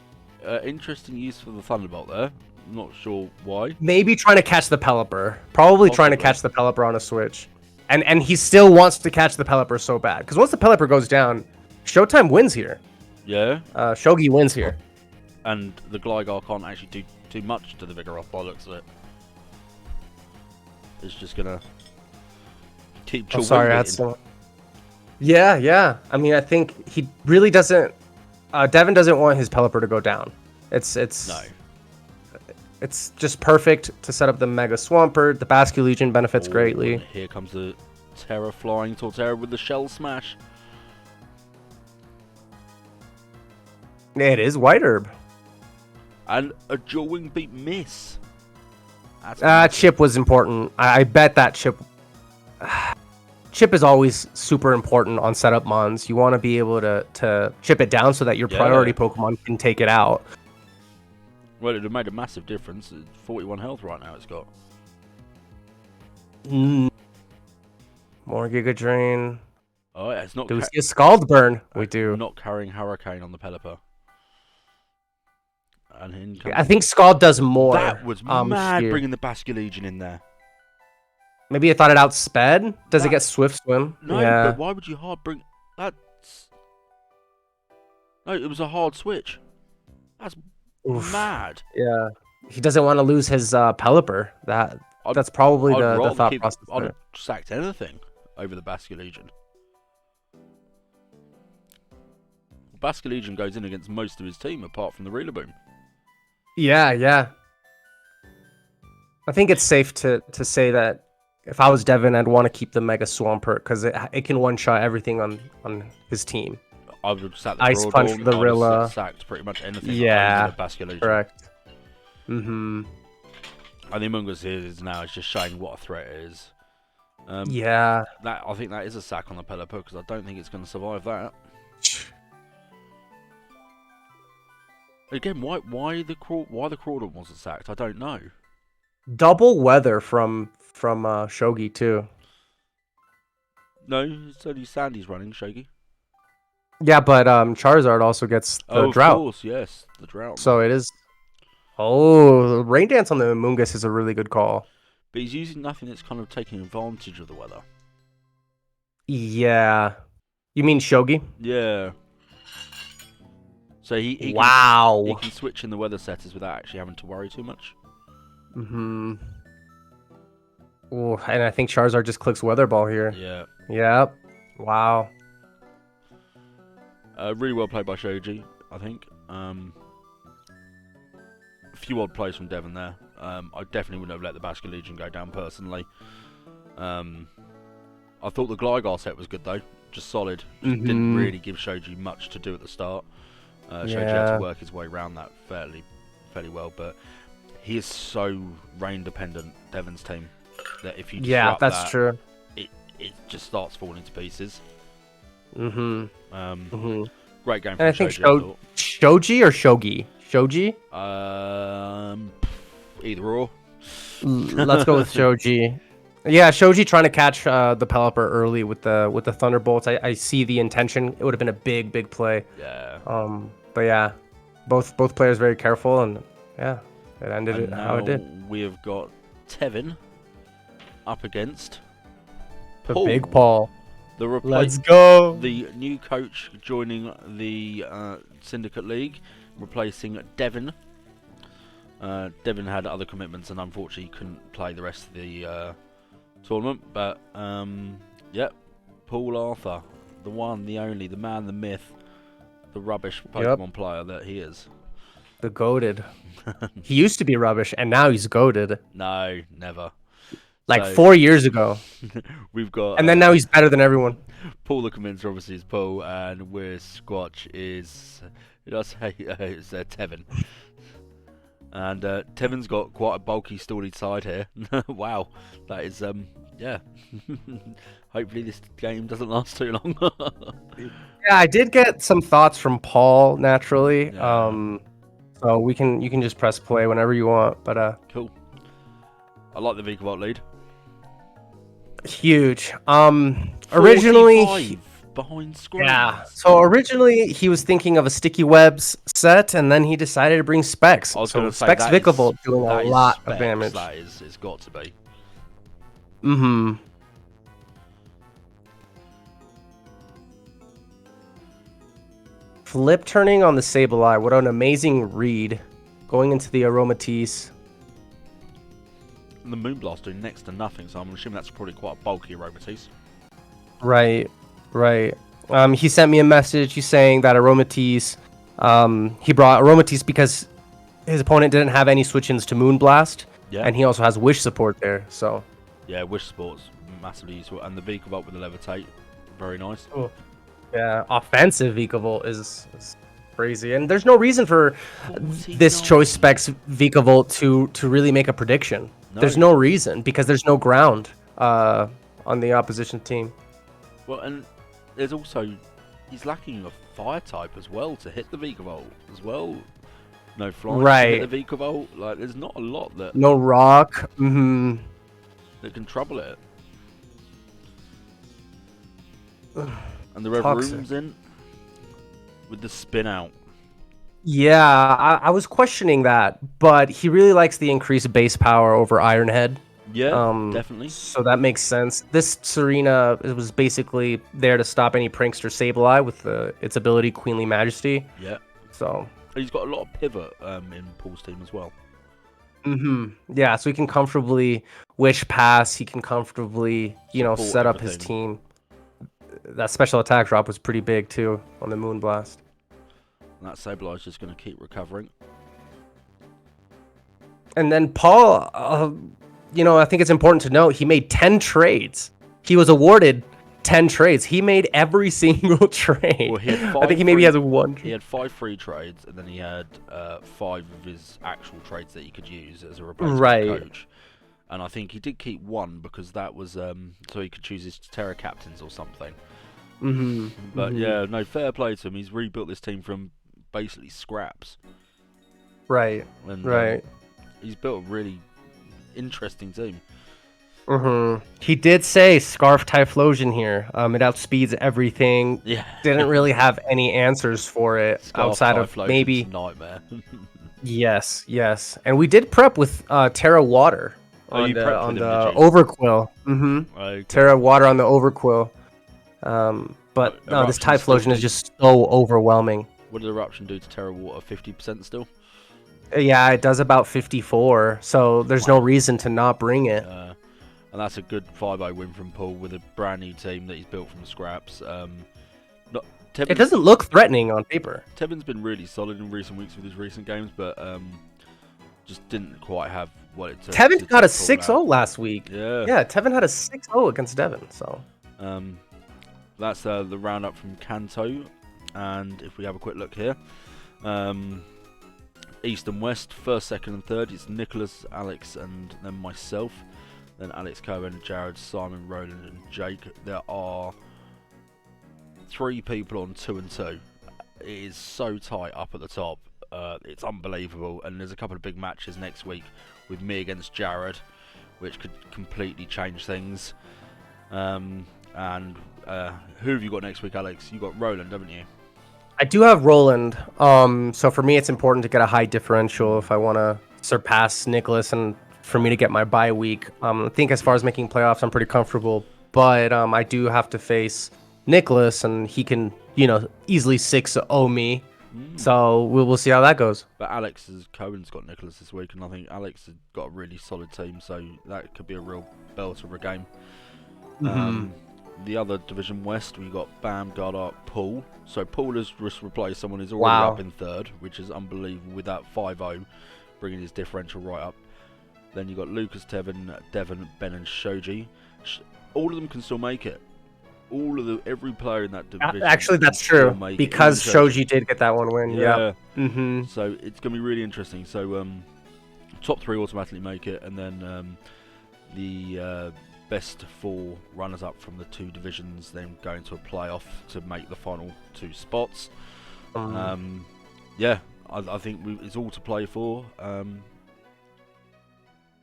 Interesting use for the Thunderbolt there. Not sure why. Maybe trying to catch the Pelipper. Probably trying to catch the Pelipper on a switch. And he still wants to catch the Pelipper so bad. Because once the Pelipper goes down, Showtime wins here. Yeah. Shogi wins here. And the Gligar can't actually do too much to the Vigoroth by the looks of it. It's just gonna keep. I'm sorry, I had some. Yeah. I mean, I think he really doesn't. Devon doesn't want his Pelipper to go down. It's no. It's just perfect to set up the Mega Swampert. The Basculegion benefits greatly. Here comes the Terra flying Torterra with the Shell Smash. It is White Herb. And a Dual Wing Beat miss. Chip was important. I bet that Chip... Chip is always super important on setup mons. You want to be able to chip it down so that your priority Pokemon can take it out. Well, it would have made a massive difference. 41 health right now it's got. More Giga Drain. Oh yeah, it's not... Do we see a Scald Burn? We do. Not carrying Hurricane on the Pelipper. And I think Scald does more. That was mad bringing the Basculegion in there. Maybe I thought it outsped. Does it get Swift Swim? No, yeah. But why would you hard bring... That's... No, it was a hard switch. That's mad. Yeah. He doesn't want to lose his Pelipper. That's probably the thought process. I'd have sacked anything over the Basculegion. Basculegion goes in against most of his team apart from the Rillaboom. Yeah. I think it's safe to say that if I was Devon, I'd want to keep the Mega Swampert because it can one-shot everything on his team. I would have sacked the Ice Punch for the Rilla. Sacked pretty much anything. Yeah, the Basculegion. Correct. And the Amoonguss is now just showing what a threat it is. Yeah. I think that is a sack on the Pelipper because I don't think it's going to survive that. Again, why the Crawdon wasn't sacked? I don't know. Double weather from Shogi too. No, it's only Sandy's running Shogi. Yeah, but Charizard also gets the drought. Of course, yes, the drought. So it is. Oh, the Rain Dance on the Amoonguss is a really good call. But he's using nothing that's kind of taking advantage of the weather. Yeah. You mean Shogi? Yeah. So he can switch in the weather setters without actually having to worry too much. Oh, and I think Charizard just clicks Weather Ball here. Yeah. Yep. Wow. Really well played by Shoji, I think. A few odd plays from Devon there. I definitely wouldn't have let the Basculegion go down personally. I thought the Gligar set was good though. Just solid. Just didn't really give Shoji much to do at the start. Shoji had to Yeah. work his way around that fairly well, but he is so rain dependent, Devon's team, that if you Yeah, disrupt that's that, true. it just starts falling to pieces. Mm-hmm. Great game And from I think Shoji, I thought. Shoji or Shogi? Shoji? Either or. Let's go with Shoji. Yeah, Shoji trying to catch the Pelipper early with the Thunderbolts. I see the intention. It would have been a big play. Yeah. But yeah, both players very careful, and yeah, it ended And how it did. now we have got Tevin up against The Paul. big Paul. Let's go. The new coach joining the Syndicate League, replacing Devon. Devon had other commitments and unfortunately couldn't play the rest of the tournament. But yep, Paul Arthur, the one, the only, the man, the myth, the rubbish Pokemon player that he is. The goated. He used to be rubbish, and now he's goated. No, never. Like 4 years ago. We've got, and then now he's better than everyone. Paul the Commencer obviously is Paul, and we're Squatch is, did I say it's Tevin? And Tevin's got quite a bulky, stally side here. Wow, that is yeah. Hopefully this game doesn't last too long. Yeah, I did get some thoughts from Paul naturally. Yeah. So you can just press play whenever you want. But cool. I like the Vikavolt lead. Huge. Originally 45 behind screens. yeah. So originally he was thinking of a sticky webs set, and then he decided to bring Specs. I was So going to say Specs that Vikavolt doing a lot Specs, of damage. That is, it's got to be. Mm-hmm. Flip turning on the Sableye. What an amazing read. Going into the Aromatisse. And the Moonblast doing next to nothing, so I'm assuming that's probably quite a bulky Aromatisse. Right. He sent me a message. He's saying that Aromatisse, he brought Aromatisse because his opponent didn't have any switch-ins to Moonblast, and he also has Wish support there. So yeah, Wish support's massively useful, and the Vikavolt with the Levitate, very nice. oh. Yeah, offensive Vikavolt is crazy, and there's no reason for this choice specs Vikavolt to really make a prediction. No. There's no reason because there's no ground on the opposition team. Well, and there's also he's lacking a fire type as well to hit the Vikavolt as well. No flying to hit the Vikavolt. Like there's not a lot that no rock that can trouble it. And the Rev Room's in with the spin out. Yeah, I was questioning that, but he really likes the increased base power over Ironhead. Yeah, definitely. So that makes sense. This Serena was basically there to stop any Prankster Sableye with its ability Queenly Majesty. Yeah. So he's got a lot of pivot in Paul's team as well. Yeah, so he can comfortably Wish Pass. He can comfortably, set up his team. That special attack drop was pretty big too on the Moonblast. And that Sableye is just going to keep recovering. And then Paul, I think it's important to note he made 10 trades. He was awarded 10 trades. He made every single trade. Well, he had I think he maybe has one. He had 5 free trades, and then he had 5 of his actual trades that he could use as a replacement coach. And I think he did keep 1 because that was so he could choose his Terra captains or something. But yeah, no, fair play to him. He's rebuilt this team from basically scraps. Right. And, he's built a really interesting team. He did say Scarf Typhlosion here. It outspeeds everything. Yeah. Didn't really have any answers for it Scarf outside of maybe nightmare. Yes. And we did prep with Terra Water on the Overquill. Okay. Terra Water on the Overquill. But no, this Typhlosion is just so overwhelming. What did Eruption do to Terra Water? 50% still? Yeah, it does about 54, so there's no reason to not bring it. And that's a good 5-0 win from Paul with a brand new team that he's built from scraps. It doesn't look threatening on paper. Tevin's been really solid in recent weeks with his recent games, but just didn't quite have what it took. Tevin got a 6-0 last week. Yeah, Tevin had a 6-0 against Devon. So that's the roundup from Kanto. And if we have a quick look here, East and West, first, second, and third. It's Nicholas, Alex, and then myself. Then Alex, Cohen, Jared, Simon, Roland, and Jake. There are 3 people on 2 and 2. It is so tight up at the top. It's unbelievable. And there's a couple of big matches next week with me against Jared, which could completely change things. And who have you got next week, Alex? You got Roland, haven't you? I do have Roland. So for me, it's important to get a high differential if I want to surpass Nicholas and for me to get my bye week. I think as far as making playoffs, I'm pretty comfortable. But I do have to face Nicholas, and he can, easily 6-0 me. So we'll see how that goes. But Cohen's got Nicholas this week, and I think Alex has got a really solid team, so that could be a real belter of a game. The other Division West, we got Bam, Goddard, Paul. So Paul has just replaced someone who's already up in third, which is unbelievable with that 5-0, bringing his differential right up. Then you got Lucas, Devon, Ben, and Shoji. All of them can still make it. Every player in that division. Actually, that's true because Shoji did get that one win. Yeah. So it's gonna be really interesting. So top 3 automatically make it, and then the best 4 runners-up from the 2 divisions then go into a playoff to make the final 2 spots. I think it's all to play for.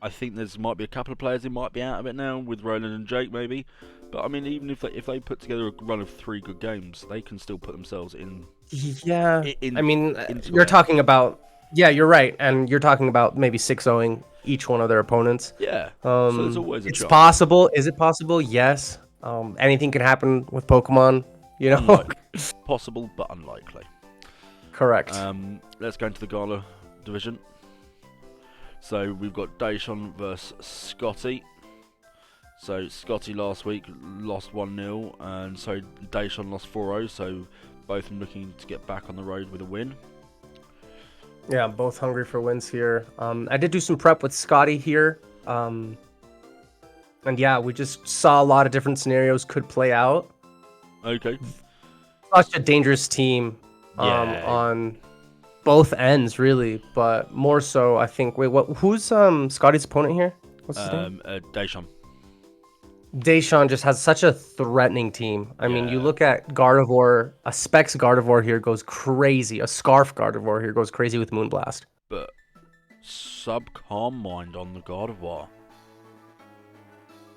I think might be a couple of players who might be out of it now, with Roland and Jake maybe. But I mean, even if they put together a run of 3 good games, they can still put themselves in. Yeah, you're talking about. Yeah, you're right, and you're talking about maybe 6-0ing each one of their opponents. Yeah. So there's always a it's chance. possible. Is it possible? Yes. Anything can happen with Pokemon. Possible, but unlikely. Correct. Let's go into the Gala division. So we've got Daishon versus Scotty. So Scotty last week lost 1-0, and so Daishon lost 4-0. So both looking to get back on the road with a win. Yeah, both hungry for wins here. I did do some prep with Scotty here. And yeah, we just saw a lot of different scenarios could play out. Okay. Such a dangerous team on both ends, really. But more so, I think... who's Scotty's opponent here? What's his name? Daishon. Daishon just has such a threatening team. I mean, you look at Gardevoir, a Specs Gardevoir here goes crazy. A Scarf Gardevoir here goes crazy with Moonblast. But Calm Mind on the Gardevoir.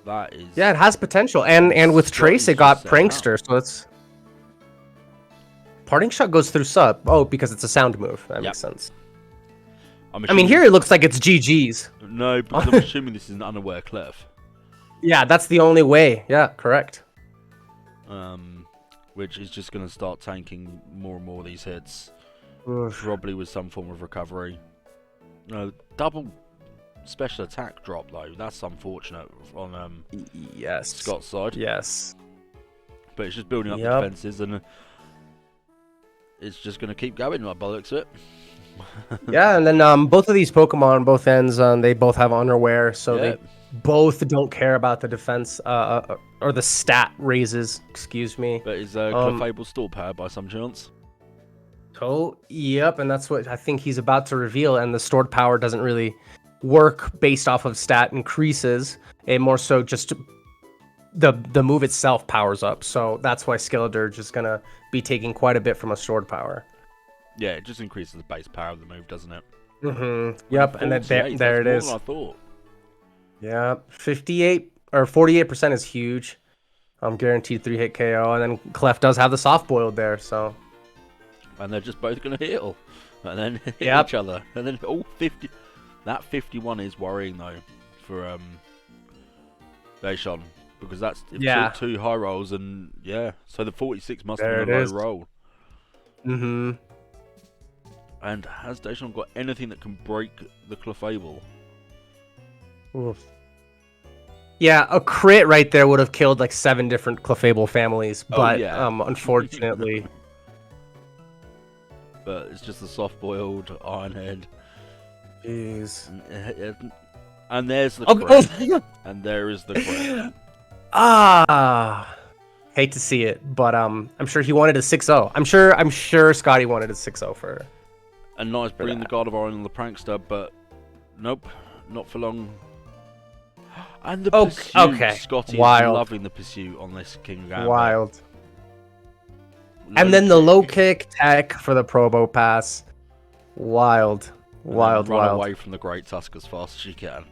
That is... Yeah, it has potential. And with Trace, it got Prankster, so it's... Parting Shot goes through Sub. Oh, because it's a sound move. That makes sense. I mean, here it looks like it's GG's. No, because I'm assuming this is an unaware Clef. Yeah, that's the only way. Yeah, correct. Which is just going to start tanking more and more of these hits. Oof. Probably with some form of recovery. No, double special attack drop, though. That's unfortunate on Scott's side. Yes. But it's just building up the defenses, and it's just going to keep going, by the looks of it. Yeah, and then both of these Pokemon, both ends, they both have Underwear, so they both don't care about the defense or the stat raises. Excuse me. But is Clefable still powered by some chance? Oh, yep, and that's what I think he's about to reveal. And the stored power doesn't really work based off of stat increases. It more so just the move itself powers up. So that's why Skeledirge is gonna be taking quite a bit from a stored power. Yeah, it just increases the base power of the move, doesn't it? Mm-hmm. Yep, and then there it is. More than I thought. Yeah, 58 or 48% is huge. Guaranteed 3-hit KO, and then Clef does have the soft boiled there, so. And they're just both going to heal, and then hit each other, and then all 50. That 51 is worrying though for Daishon, because that's two high rolls, and so the 46 must have been a low roll. Mm-hmm. And has Daishon got anything that can break the Clefable? Oof. Yeah, a crit right there would have killed like 7 different Clefable families, but unfortunately. But it's just a soft-boiled Iron Head. Jeez. And there's the crit. And there is the crit. Hate to see it, but I'm sure he wanted a 6-0. I'm sure Scotty wanted a 6-0 for A nice for bringing the that. Gardevoir on the prankster, but nope, not for long. And the Oh, pursuit, okay. Scotty is Wild. loving the pursuit on this King Gambit. Wild. Low And then the kick, low kick tech for the Probo pass. Wild. and Wild, then run wild. away from the Great Tusk as fast as you can.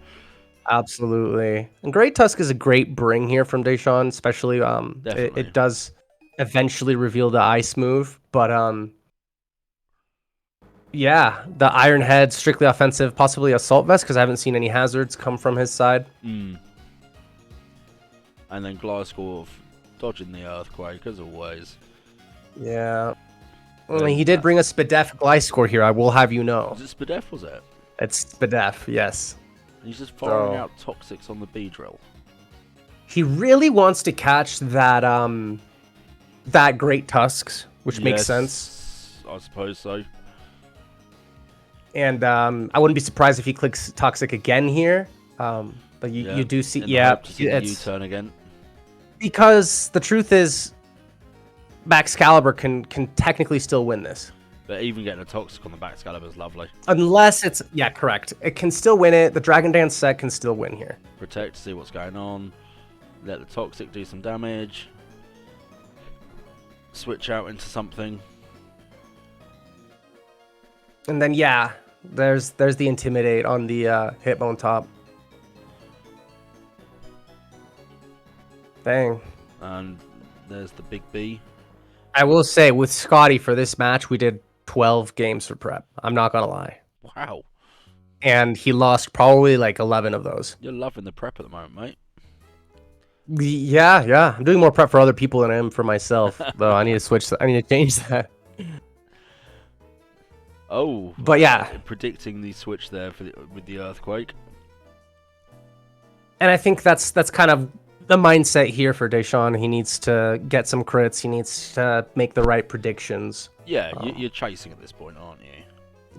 Absolutely. And Great Tusk is a great bring here from Deshawn, especially Definitely. it does eventually reveal the ice move, but yeah, the Iron Head, strictly offensive, possibly Assault Vest, because I haven't seen any hazards come from his side. And then Gliscor dodging the Earthquake, as always. Yeah. Then He did bring a Spadef Gliscor here, I will have you know. Was it Spadef, was it? It's Spadef, yes. And he's just firing out Toxics on the B-Drill. He really wants to catch that that Great Tusks, which makes sense. I suppose so. And I wouldn't be surprised if he clicks Toxic again here. But you do see, it's U-turn again. Because the truth is, Baxcalibur can technically still win this. But even getting a Toxic on the Baxcalibur is lovely. Unless it's, yeah, correct. It can still win it. The Dragon Dance set can still win here. Protect, see what's going on. Let the Toxic do some damage. Switch out into something. And then, yeah, there's the Intimidate on the Hitbone top. Dang. And there's the big B. I will say, with Scotty for this match, we did 12 games for prep. I'm not going to lie. Wow. And he lost probably like 11 of those. You're loving the prep at the moment, mate. Yeah. I'm doing more prep for other people than I am for myself. Though I need to switch. I need to change that. Oh. But yeah. Predicting the switch there with the Earthquake. And I think that's kind of the mindset here for Deshawn. He needs to get some crits. He needs to make the right predictions. Yeah, you're chasing at this point, aren't you?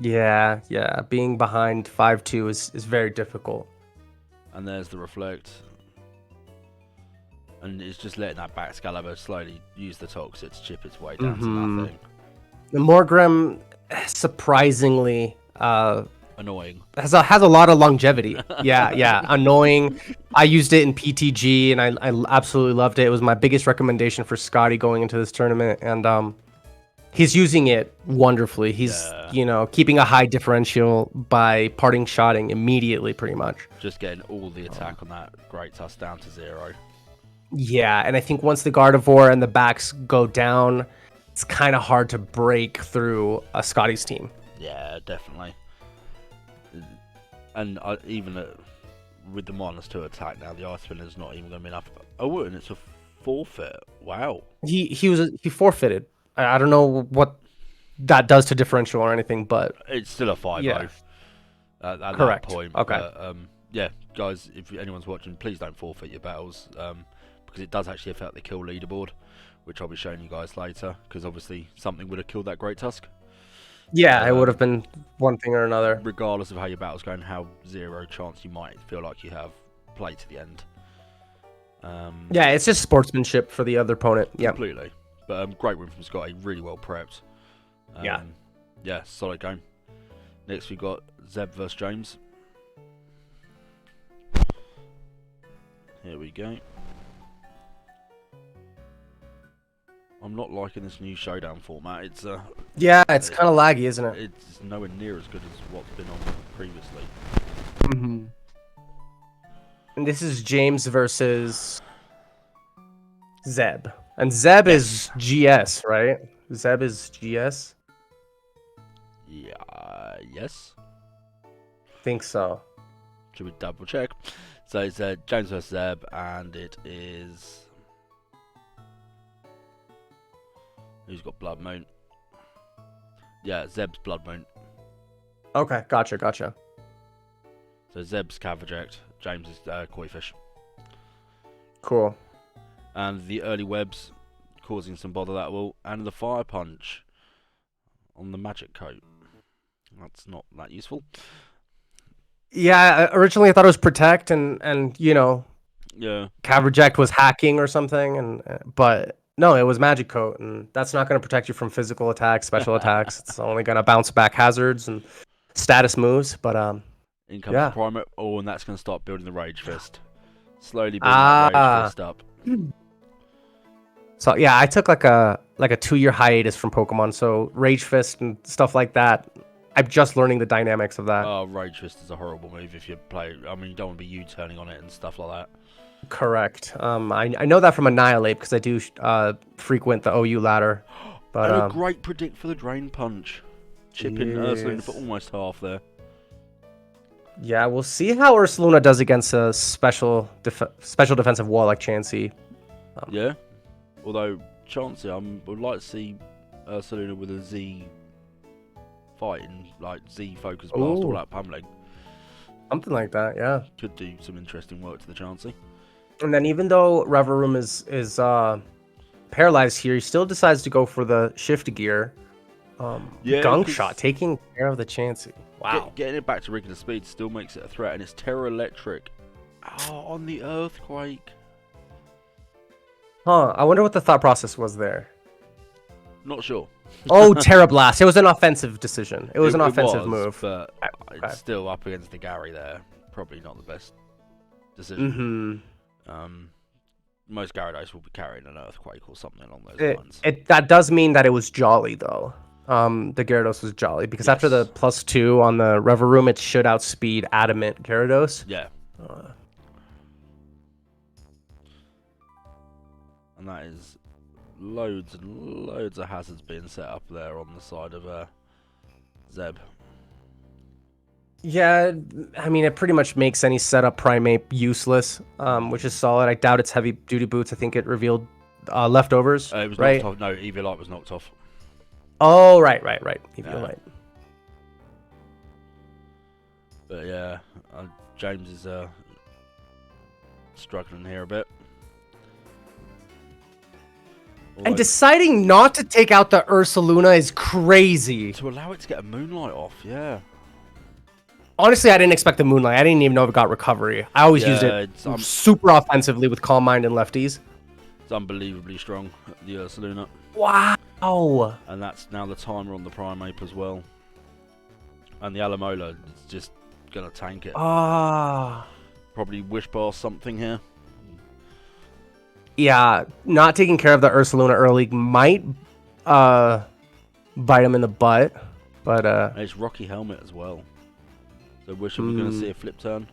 Yeah. Being behind 5-2 is very difficult. And there's the Reflect. And it's just letting that Baxcalibur slowly use the Toxic to chip its way down to nothing. The Morgrem, surprisingly, annoying. Has a lot of longevity. Yeah. Annoying. I used it in PTG and I absolutely loved it. It was my biggest recommendation for Scotty going into this tournament, and he's using it wonderfully. He's keeping a high differential by parting shotting immediately, pretty much. Just getting all the attack on that Great Tusk down to 0. Yeah, and I think once the Gardevoir and the backs go down, it's kind of hard to break through a Scotty's team. Yeah, definitely. And even with the -2 attack now, the Ice Spinner's not even going to be enough. Oh, and it's a forfeit. Wow. He forfeited. I don't know what that does to differential or anything, but it's still a 5-0 at correct. That point. Okay. But, yeah, guys, if anyone's watching, please don't forfeit your battles, because it does actually affect the kill leaderboard, which I'll be showing you guys later, because obviously something would have killed that Great Tusk. Yeah, it would have been one thing or another. Regardless of how your battle's going, how 0 chance you might feel like you have, play to the end. Yeah, it's just sportsmanship for the other opponent. Yeah, completely. But great win from Scotty, really well prepped. Yeah, solid game. Next we got Zeb versus James. Here we go. I'm not liking this new showdown format. It's it's kind of laggy, isn't it? It's nowhere near as good as what's been on previously. And this is James versus Zeb, and Zeb is GS, right? Zeb is GS. Yeah. Yes. Think so. Should we double check? So it's James versus Zeb, and it is. Who's got Blood Moon? Yeah, Zeb's Blood Moon. Okay, gotcha. So Zeb's Caverject, James is Koi Fish. Cool. And the early webs causing some bother, that will, and the Fire Punch on the Magic Coat. That's not that useful. Yeah, originally I thought it was Protect, and Yeah. Caverject was hacking or something, but No, it was Magic Coat, and that's not going to protect you from physical attacks, special attacks. It's only going to bounce back hazards and status moves. But In comes the yeah. Primer. Oh, and that's going to start building the Rage Fist. Slowly building that Rage Ah. Fist up. So yeah, I took like a 2-year hiatus from Pokemon, so Rage Fist and stuff like that. I'm just learning the dynamics of that. Oh, Rage Fist is a horrible move if you play. I mean, you don't want to be U-turning on it and stuff like that. Correct. I know that from Annihilate because I do frequent the OU ladder. But and a great predict for the Drain Punch. Chipping Ursaluna for almost half there. Yeah, we'll see how Ursaluna does against a special defensive wall like Chansey. Yeah. Although, Chansey, I would like to see Ursaluna with a Z fighting, like Z focus blast all out pummeling. Something like that, yeah. Could do some interesting work to the Chansey. And then even though Reverum is paralyzed here, he still decides to go for the shift gear. Gunk Shot, taking care of the Chansey. Wow. Getting it back to regular speed still makes it a threat, and it's Terra Electric. Oh, on the Earthquake. Huh, I wonder what the thought process was there. Not sure. Oh, Terra Blast. It was an offensive decision. It was an offensive move. But it's still up against the Gary there. Probably not the best decision. Most Gyarados will be carrying an Earthquake or something along those lines. That does mean that it was Jolly, though. The Gyarados was Jolly, because after the +2 on the Reverum, it should outspeed Adamant Gyarados. Yeah. And that is loads and loads of hazards being set up there on the side of Zeb. Yeah, I mean, it pretty much makes any setup Primate useless, which is solid. I doubt it's heavy duty boots. I think it revealed leftovers. It was right? knocked off. No, Eviolite was knocked off. Oh, right. Eviolite. But yeah, James is struggling here a bit. And deciding not to take out the Ursaluna is crazy. To allow it to get a Moonlight off, yeah. Honestly, I didn't expect the Moonlight. I didn't even know it got recovery. I always used it super offensively with Calm Mind and lefties. It's unbelievably strong, the Ursaluna. Wow. And that's now the timer on the Primeape as well. And the Alamola is just going to tank it. Probably Wish Bar something here. Yeah, not taking care of the Ursaluna early might bite him in the butt. But and it's Rocky Helmet as well. So Wish we're going to see a flip turn.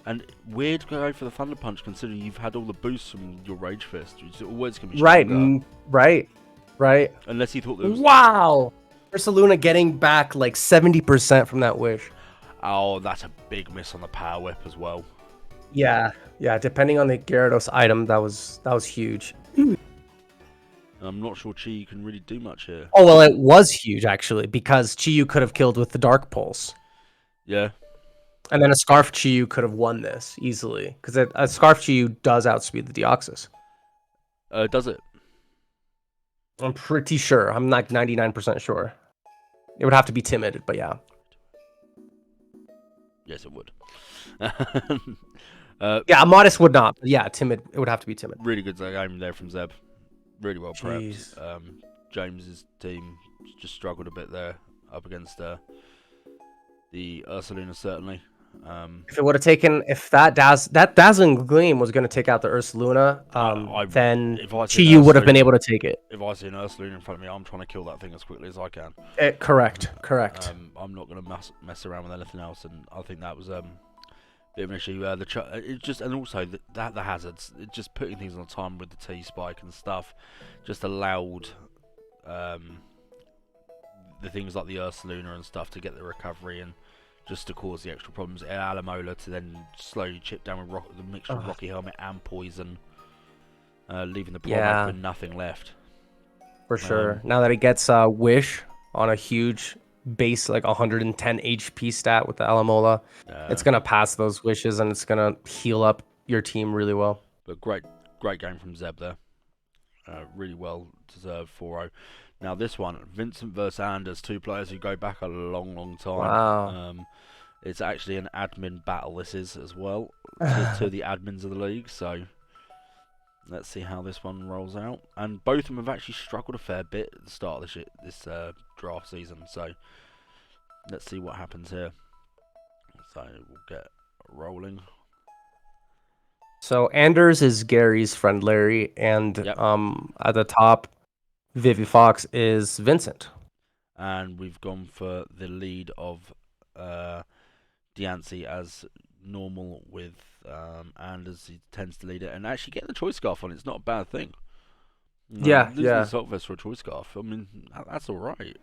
And weird to go for the Thunder Punch considering you've had all the boosts from your Rage Fist. It's always going to be stronger. Right. Unless he thought there was... Wow! Ursaluna getting back like 70% from that Wish. Oh, that's a big miss on the Power Whip as well. Yeah. Depending on the Gyarados item, that was huge. I'm not sure Chi can really do much here. Oh, well, it was huge, actually, because Chi-Yu could have killed with the Dark Pulse. Yeah. And then a Scarf Chi-Yu could have won this easily, because a Scarf Chi-Yu does outspeed the Deoxys. Does it? I'm pretty sure. I'm not 99% sure. It would have to be Timid, but yeah. Yes, it would. Yeah, Modest would not. But yeah, Timid. It would have to be Timid. Really good game there from Zeb. Really well prepped. James's team just struggled a bit there up against the Ursaluna certainly. If it would have taken, if that Dazzling Gleam was going to take out the Ursaluna, then Chi-Yu would have been able to take it. If I see an Ursaluna in front of me, I'm trying to kill that thing as quickly as I can. Correct. I'm not going to mess around with anything else, and I think that was bit of an issue. It just, and also the hazards, it just putting things on time with the T-Spike and stuff, just allowed the things like the Ursaluna and stuff to get the recovery and just to cause the extra problems. Alamola to then slowly chip down with the mixture of Rocky Helmet and Poison, leaving the Primeape with nothing left. For sure. Now that it gets Wish on a huge base, like 110 HP stat with the Alamola, it's going to pass those wishes and it's going to heal up your team really well. But great game from Zeb there. Really well deserved 4-0. Now this one, Vincent versus Anders, two players who go back a long time. Wow. It's actually an admin battle, this is, as well, to the admins of the league, so Let's see how this one rolls out. And both of them have actually struggled a fair bit at the start of this draft season. So let's see what happens here. So we'll get rolling. So Anders is Gary's friend Larry, and Yep. at the top, Vivi Fox is Vincent. And we've gone for the lead of Diancie as normal with Anders. He tends to lead it, and actually getting the choice scarf on it's not a bad thing. Yeah, losing yeah. the assault vest for a choice scarf, I mean that's all right.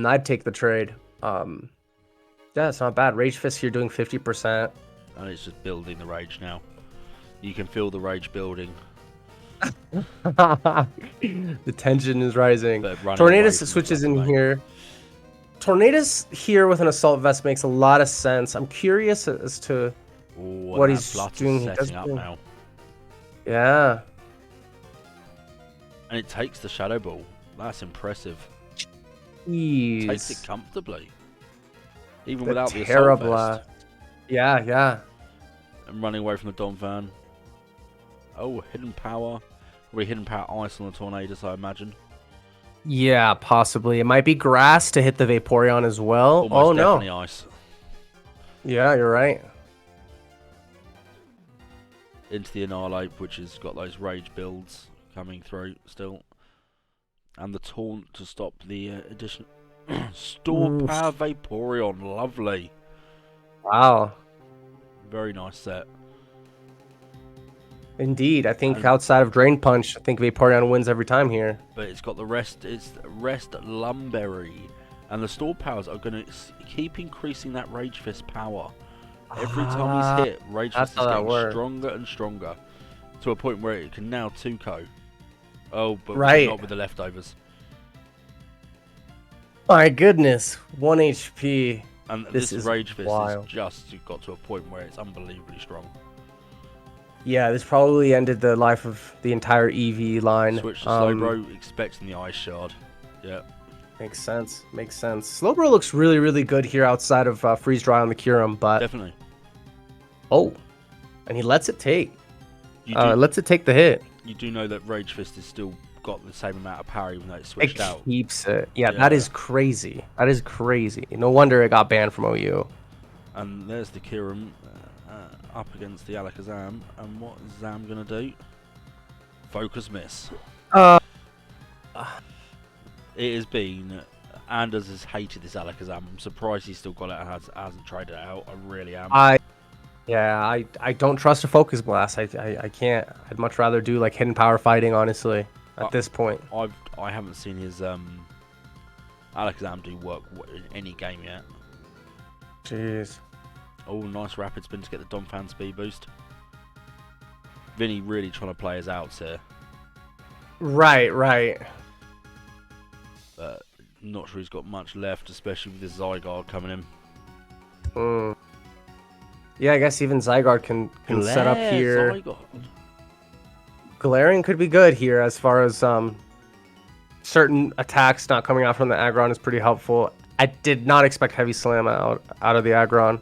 I'd take the trade. Yeah, it's not bad. Rage Fist here doing 50%. And it's just building the rage now. You can feel the rage building. The tension is rising. Tornadus switches in here. Tornadus here with an assault vest makes a lot of sense. I'm curious as to what he's doing. Setting up now. Yeah. And it takes the Shadow Ball. That's impressive. Jeez. Takes it comfortably. Even without the assault Terra vest. Blast. Yeah, yeah. And running away from the Dom Fan. Oh, hidden power. Probably hidden power ice on the Tornadus, I imagine. Yeah, possibly. It might be grass to hit the Vaporeon as well. Almost definitely ice. Yeah, you're right. Into the Annihilate, which has got those rage builds coming through still. And the taunt to stop the addition. Store Power Vaporeon, lovely. Wow. Very nice set. Indeed, I think outside of Drain Punch, I think Vaporeon wins every time here. But it's got the rest. It's Rest Lumberry, and the Store Powers are going to keep increasing that Rage Fist power. Every time he's hit, Rage Fist is getting stronger and stronger, to a point where it can now 2-KO. Oh, but not with the leftovers. My goodness, 1 HP. And this Rage Fist has just got to a point where it's unbelievably strong. Yeah, this probably ended the life of the entire EV line. Switch to Slowbro, expecting the Ice Shard. Yeah. Makes sense. Makes sense. Slowbro looks really, really good here outside of Freeze Dry on the Kyurem, but... Definitely. Oh. And he lets it take. Lets it take the hit. You do know that Rage Fist has still got the same amount of power even though it's switched out. It keeps it. Yeah, that is crazy. That is crazy. No wonder it got banned from OU. And there's the Kyurem up against the Alakazam. And what is Zam going to do? Focus miss. It has been... Anders has hated this Alakazam. I'm surprised he's still got it and hasn't tried it out. I really am. I don't trust a Focus Blast. I can't. I'd much rather do like hidden power fighting, honestly, at this point. I haven't seen his Alakazam do work in any game yet. Jeez. Oh, nice rapid spin to get the Donphan speed boost. Vinny really trying to play his outs here. Right. But not sure he's got much left, especially with this Zygarde coming in. Yeah, I guess even Zygarde can set up here. Zygarde. Glaring could be good here as far as certain attacks not coming out from the Aggron is pretty helpful. I did not expect Heavy Slam out of the Aggron.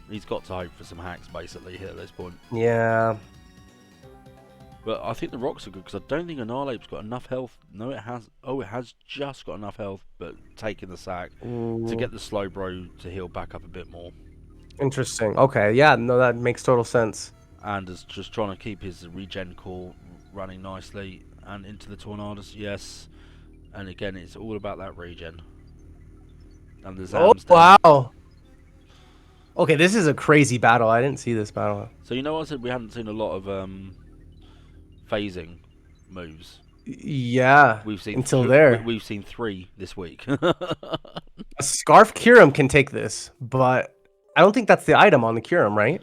He's got to hope for some hacks basically here at this point. Yeah. But I think the rocks are good because I don't think Annihilate's got enough health. No, it has. Oh, it has just got enough health, but taking the sack to get the Slowbro to heal back up a bit more. Interesting. Okay, yeah, no, that makes total sense. And is just trying to keep his regen core running nicely and into the Tornadus, yes. And again, it's all about that regen. And the Zam's wow. Okay, this is a crazy battle. I didn't see this battle. So you know what I said? We hadn't seen a lot of phasing moves. Yeah. We've seen until there. We've seen 3 this week. A Scarf Kyurem can take this, but I don't think that's the item on the Kyurem, right?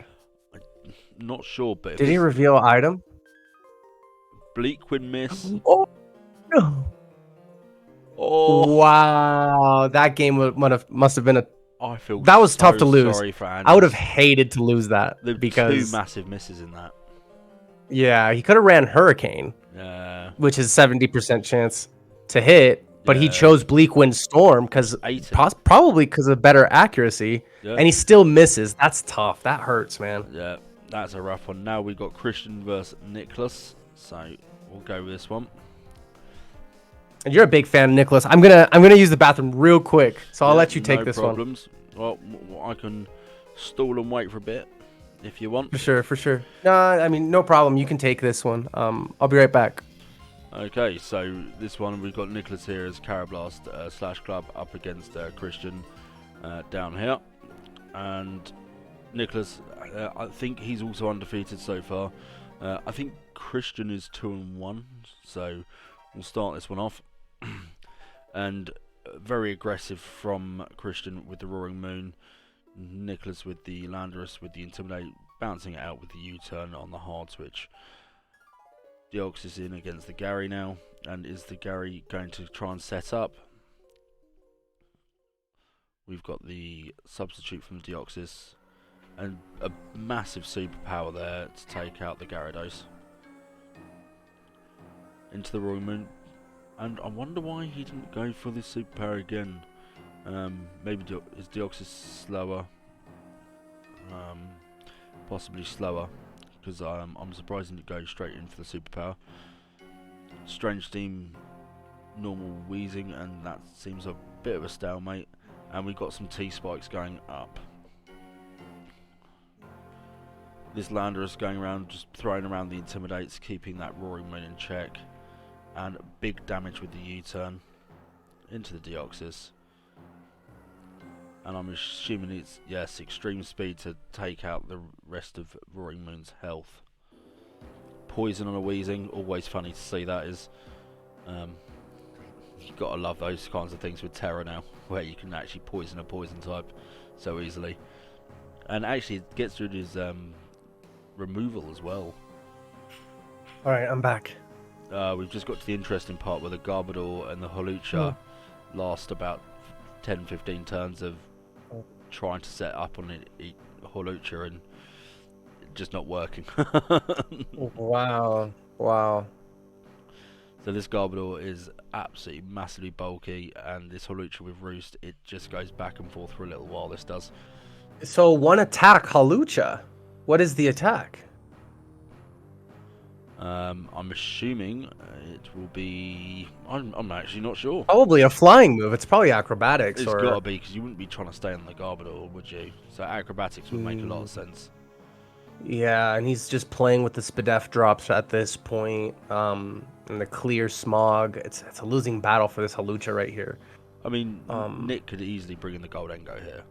Not sure, but did he reveal item? Bleakwind miss. Oh no! Oh wow! That game must have been a. I feel that was tough to lose. Sorry for Anders. I would have hated to lose that because 2 massive misses in that. Yeah, he could have ran Hurricane. Yeah. Which is 70% chance to hit, but he chose Bleakwind Storm because probably because of better accuracy, and he still misses. That's tough. That hurts, man. Yeah, that's a rough one. Now we've got Christian versus Nicholas. So we'll go with this one. And you're a big fan, Nicholas. I'm gonna use the bathroom real quick, so I'll let you take no this problems. Well, I can stall and wait for a bit if you want. one. For sure. No, I mean, no problem. You can take this one. I'll be right back. Okay, so this one we've got Nicholas here as Carablast / Club up against Christian down here, and Nicholas, I think he's also undefeated so far. I think Christian is 2-1, so we'll start this one off. And very aggressive from Christian with the Roaring Moon. Nicholas with the Landorus with the Intimidate, bouncing it out with the U-turn on the hard switch. Deoxys is in against the Gary now, and is the Gary going to try and set up? We've got the substitute from the Deoxys, and a massive superpower there to take out the Gyarados. Into the Roaring Moon, and I wonder why he didn't go for this superpower again. Maybe is Deoxys slower? Possibly slower, because I'm surprised he didn't go straight in for the superpower. Strange Steam, normal Wheezing, and that seems a bit of a stalemate. And we've got some T-Spikes going up. This Landorus going around, just throwing around the Intimidates, keeping that Roaring Moon in check. And big damage with the U-turn into the Deoxys. And I'm assuming it's, yes, extreme speed to take out the rest of Roaring Moon's health. Poison on a Wheezing, always funny to see that is. You've got to love those kinds of things with Terra now, where you can actually poison a poison type so easily. And actually it gets rid of his removal as well. Alright, I'm back. We've just got to the interesting part where the Garbodor and the Hawlucha last about 10-15 turns of trying to set up on Hawlucha and just not working. Wow. So this Garbodor is absolutely massively bulky, and this Hawlucha with Roost, it just goes back and forth for a little while, this does. So one attack Hawlucha. What is the attack? I'm assuming it will be... I'm actually not sure. Probably a flying move. It's probably acrobatics. It's got to be, because you wouldn't be trying to stay on the Garbodor, would you? So acrobatics would make a lot of sense. Yeah, and he's just playing with the Spadef drops at this point. And the clear smog. It's a losing battle for this Hawlucha right here. I mean, Nick could easily bring in the Goldengo here.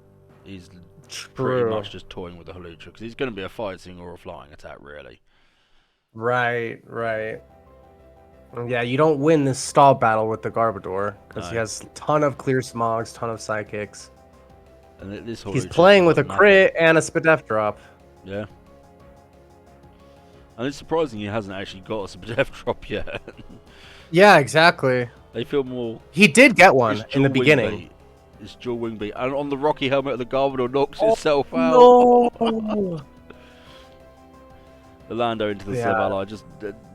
He's True. pretty much just toying with the Hawlucha, because he's going to be a fighting or a flying attack, really. Right. Yeah, you don't win this stall battle with the Garbodor, because he has a ton of clear smogs, ton of psychics. And this He's playing with a crit and a Spadef drop. Yeah. And it's surprising he hasn't actually got a Spadef drop yet. Yeah, exactly. They feel more... He did get one in the beginning. It's dual wing beat. And on the Rocky helmet, the Garbodor knocks itself out. No! The Lando into the Slivala, just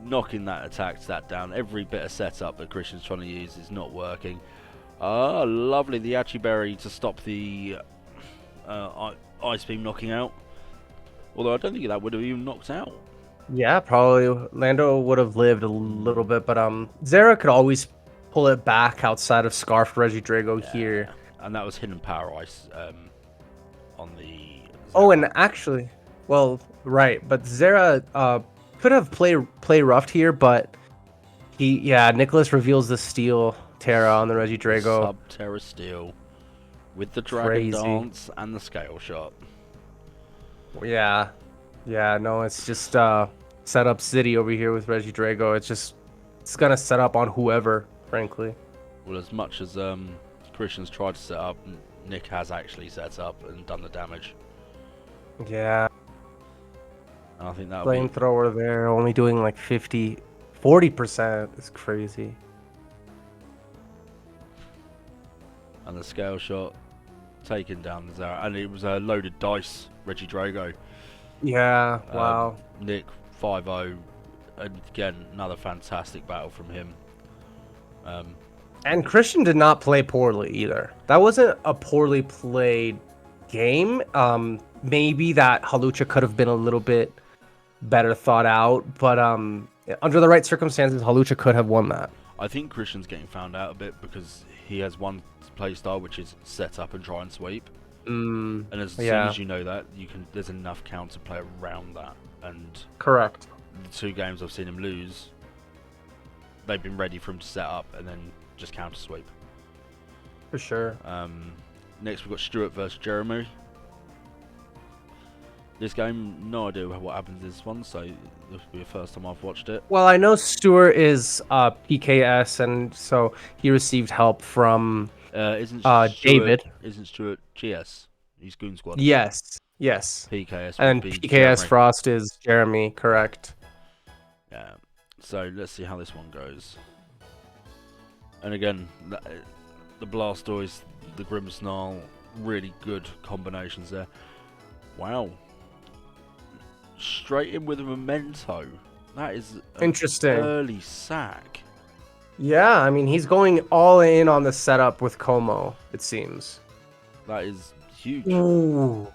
knocking that attack stat down. Every bit of setup that Christian's trying to use is not working. Lovely, the Achi Berry to stop the Ice Beam knocking out. Although I don't think that would have even knocked out. Yeah, probably. Lando would have lived a little bit, but Zera could always pull it back outside of Scarfed Regidrago here. And that was Hidden Power Ice on the... Zera. Oh, and actually... Well, right, but Zera could have play roughed here, but Nicholas reveals the Steel Terra on the Regidrago. Sub-Terra Steel with the Dragon Dance and the Scale Shot. Yeah, no, it's just set up City over here with Regidrago. It's gonna set up on whoever, frankly. Well, as much as Christian's tried to set up, Nick has actually set up and done the damage. Yeah. And I think that flamethrower there, only doing like 40%. It's crazy. And the Scale Shot taking down the Zara, and it was a loaded dice Regidrago. Yeah, wow. Nick 5-0, and again another fantastic battle from him. And Christian did not play poorly either. That wasn't a poorly played game. Maybe that Hawlucha could have been a little bit better thought out, but Under the right circumstances, Halucha could have won that. I think Christian's getting found out a bit because he has one play style which is set up and try and sweep. And as soon as you know that, there's enough counter play around that. And correct. The 2 games I've seen him lose, they've been ready for him to set up and then just counter sweep. For sure. Next we've got Stuart versus Jeremy. This game, no idea what happens in this one, so this will be the first time I've watched it. Well, I know Stuart is PKS, and so he received help from David. Isn't Stuart GS? He's Goon Squad. Yes. PKS. And PKS Jeremy. Frost is Jeremy, correct. Yeah. So let's see how this one goes. And again, the Blastoise, the Grimmsnarl, really good combinations there. Wow. Straight in with a Memento. That is interesting. Early sack. Yeah, I mean, he's going all in on the setup with Como, it seems. That is huge. Ooh.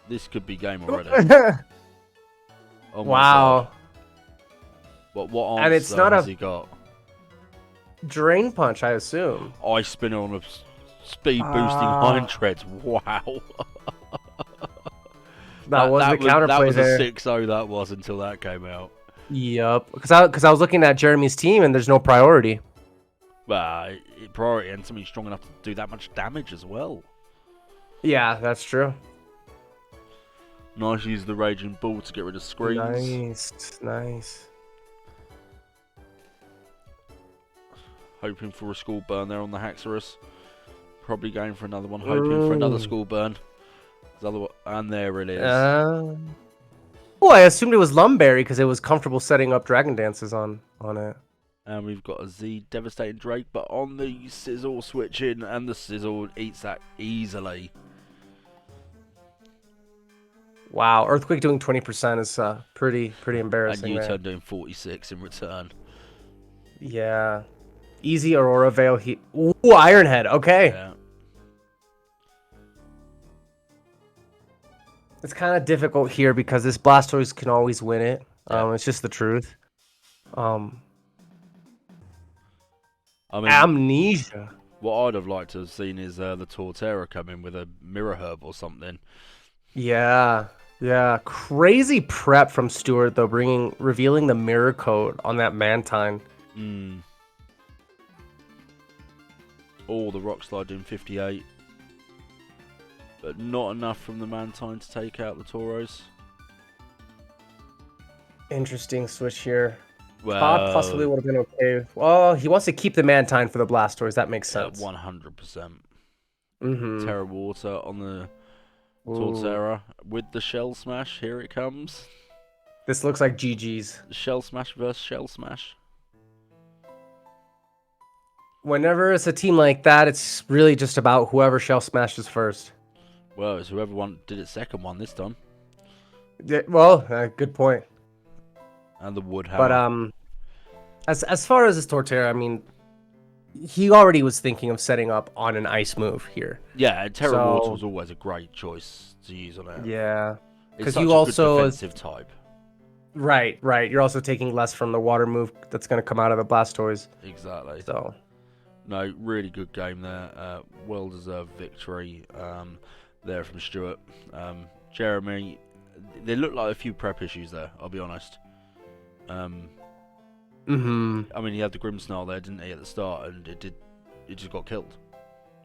This could be game already. Oh wow. God. But what answer and it's not has he got? Drain Punch, I assume. Ice Spinner on a speed boosting hind treads. Wow. that was the counterplay that was there. A 6-0 that was until that came out. Yep. Because I was looking at Jeremy's team and there's no priority. Well, priority and somebody strong enough to do that much damage as well. Yeah, that's true. Nice use the Raging Bull to get rid of screens. Nice. Hoping for a school burn there on the Haxorus. Probably going for another one. Hoping for another school burn. And there it is. Oh, I assumed it was Lumberry because it was comfortable setting up Dragon Dances on it. And we've got a Z Devastating Drake, but on the Sizzle switching, and the Sizzle eats that easily. Wow, Earthquake doing 20% is pretty embarrassing. And U-turn doing 46 in return. Yeah. Easy Aurora Veil. Ooh, Ironhead. Okay. Yeah. It's kind of difficult here because this Blastoise can always win it. It's just the truth. I mean, Amnesia. What I'd have liked to have seen is the Torterra come in with a Mirror Herb or something. Yeah. Crazy prep from Stuart though, revealing the Mirror Code on that Mantine. Oh, the Rock Slide doing 58. But not enough from the Mantine to take out the Tauros. Interesting switch here. Well, Todd possibly would have been okay. Well, he wants to keep the Mantine for the Blastoise. That makes sense. 100%. Terra Water on the Torterra with the Shell Smash. Here it comes. This looks like GG's. Shell Smash versus Shell Smash. Whenever it's a team like that, it's really just about whoever Shell Smashes first. Well, it's whoever did its second one this time. Yeah, well, good point. And the Wood Hammer. But as far as this Torterra, I mean, he already was thinking of setting up on an ice move here. Yeah, Terra Water was always a great choice to use on it. Yeah, because you also good defensive type. Right. You're also taking less from the water move that's going to come out of the Blastoise. Exactly. So, no, really good game there. Well deserved victory there from Stuart. Jeremy, they look like a few prep issues there. I'll be honest. I mean, he had the Grimmsnarl there, didn't he, at the start, and it just got killed.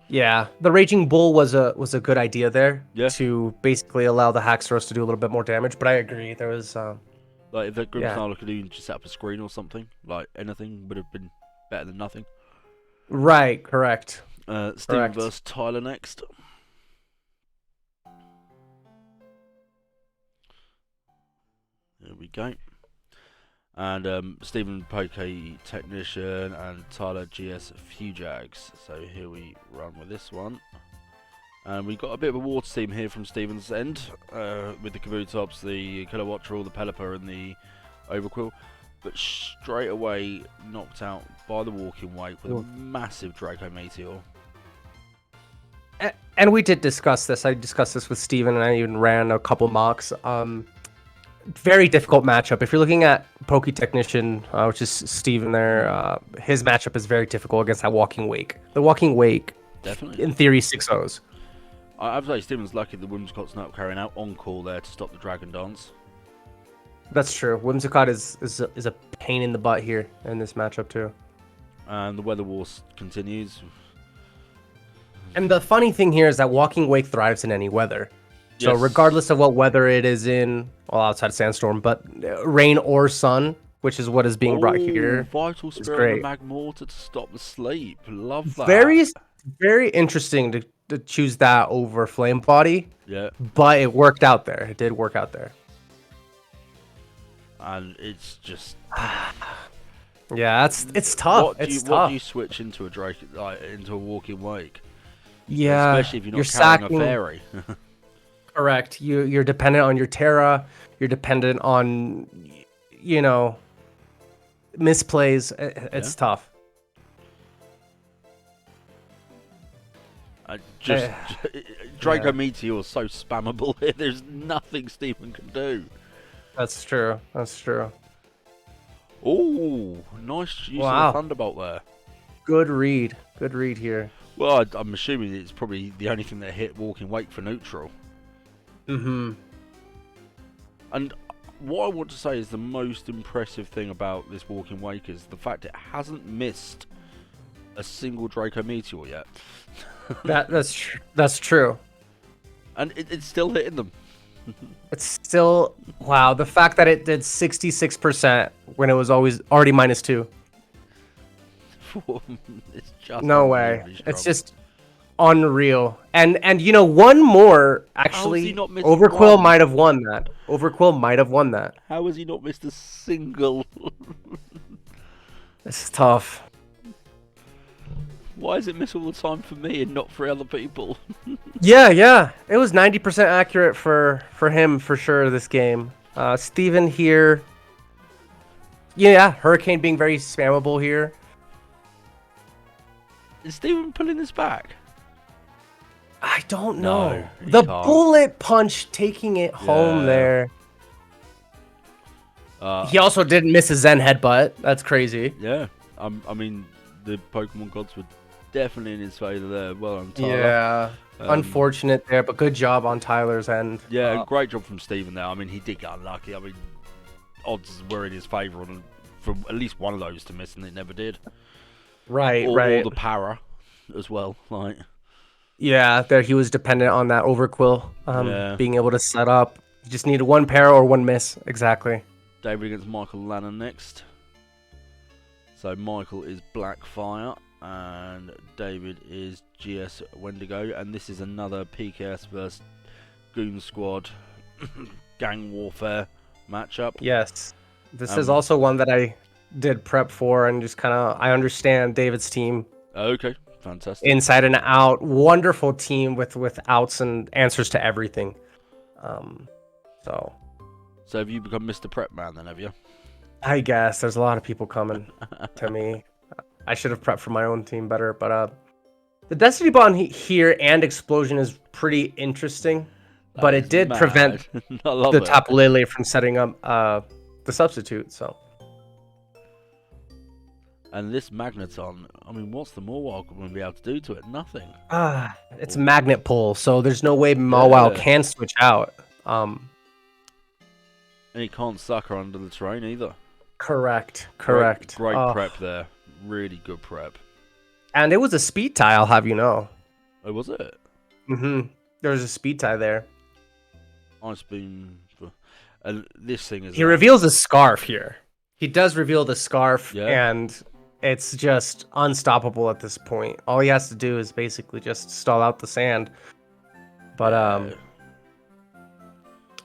Yeah, the Raging Bull was a good idea there. Yeah. To basically allow the Haxorus to do a little bit more damage, but I agree there was like if that Grimmsnarl could even just set up a screen or something, like anything would have been better than nothing. Right, correct. Steven versus Tyler next. There we go. And Stephen Poke Technician and Tyler GS Fujags. So here we run with this one. And we got a bit of a water team here from Stephen's end with the Kabutops, the Kilowattrel, the Pelipper and the Overquill. But straight away knocked out by the Walking Wake with a massive Draco Meteor. And we did discuss this. I discussed this with Steven, and I even ran a couple mocks. Very difficult matchup. If you're looking at Poke Technician, which is Steven there, his matchup is very difficult against that Walking Wake. The Walking Wake, Definitely. in theory, 6-0s. I have to say, Steven's lucky the Whimsicott's not carrying out on call there to stop the Dragon Dance. That's true. Whimsicott is a pain in the butt here in this matchup too. And the Weather War continues. And the funny thing here is that Walking Wake thrives in any weather. So Yes. regardless of what weather it is in, well, outside sandstorm, but rain or sun, which is what is being brought here. Vital It's Spirit great. of the Magmortar to stop the sleep. Love that. Very interesting to choose that over Flame Body, Yeah, but it worked out there. It did work out there. and it's just. Yeah, it's tough. What do you switch into a Drake, like into a Walking Wake? Yeah, Especially if you're not you're carrying sacking, a fairy. correct. You're dependent on your Terra. You're dependent on, misplays. It's tough. Draco Meteor is so spammable here. There's nothing Stephen can do. That's true. That's true. Oh, nice use of the Thunderbolt there. Good read. Good read here. Well, I'm assuming it's probably the only thing that hit Walking Wake for neutral. Mm-hmm. And what I want to say is the most impressive thing about this Walking Wake is the fact it hasn't missed a single Draco Meteor yet. That's true. And it's still hitting them. It's still, wow, the fact that it did 66% when it was already -2. It's just No way. unbelievably strong. It's just unreal. And one more actually. not missed Overquill one? might have won that. Overquill might have won that. How has he not missed a single? This is tough. Why is it miss all the time for me and not for other people? Yeah. It was 90% accurate for him for sure this game. Steven here. Yeah, Hurricane being very spammable here. Is Steven pulling this back? I don't know. No, he The can't. bullet punch taking it home Yeah. there. He also didn't miss a Zen headbutt. That's crazy. Yeah. I mean, the Pokemon gods were definitely in his favour there. Well done, Tyler. Yeah. Unfortunate there, but good job on Tyler's end. Yeah, great job from Steven there. I mean, he did get unlucky. I mean, odds were in his favour for at least one of those to miss, and it never did. Right. Or the para as well. Like, yeah, there he was dependent on that Overquill being able to set up. You just needed one para or one miss. Exactly. David against Michael Lannon next. So Michael is Blackfire and David is GS Wendigo, and this is another PKS versus Goon Squad gang warfare matchup. Yes. This is also one that I did prep for and just I understand David's team Okay, fantastic. inside and out. Wonderful team with outs and answers to everything. So have you become Mr. Prep Man then, have you? I guess there's a lot of people coming to me. I should have prepped for my own team better, but the Destiny Bond here and Explosion is pretty interesting, but it did prevent the Tapu Lele from setting up the substitute. So, and this Magneton, I mean, what's the Mawile going to be able to do to it? Nothing. it's magnet pull, so there's no way Mawile can switch out. And he can't sucker under the terrain either. Correct. Great prep there. Really good prep. And it was a speed tie, I'll have you know. Oh, was it? Mm-hmm. There was a speed tie there. Ice Beam. And this thing is... He reveals a scarf here. He does reveal the scarf, Yeah. and it's just unstoppable at this point. All he has to do is basically just stall out the sand. But,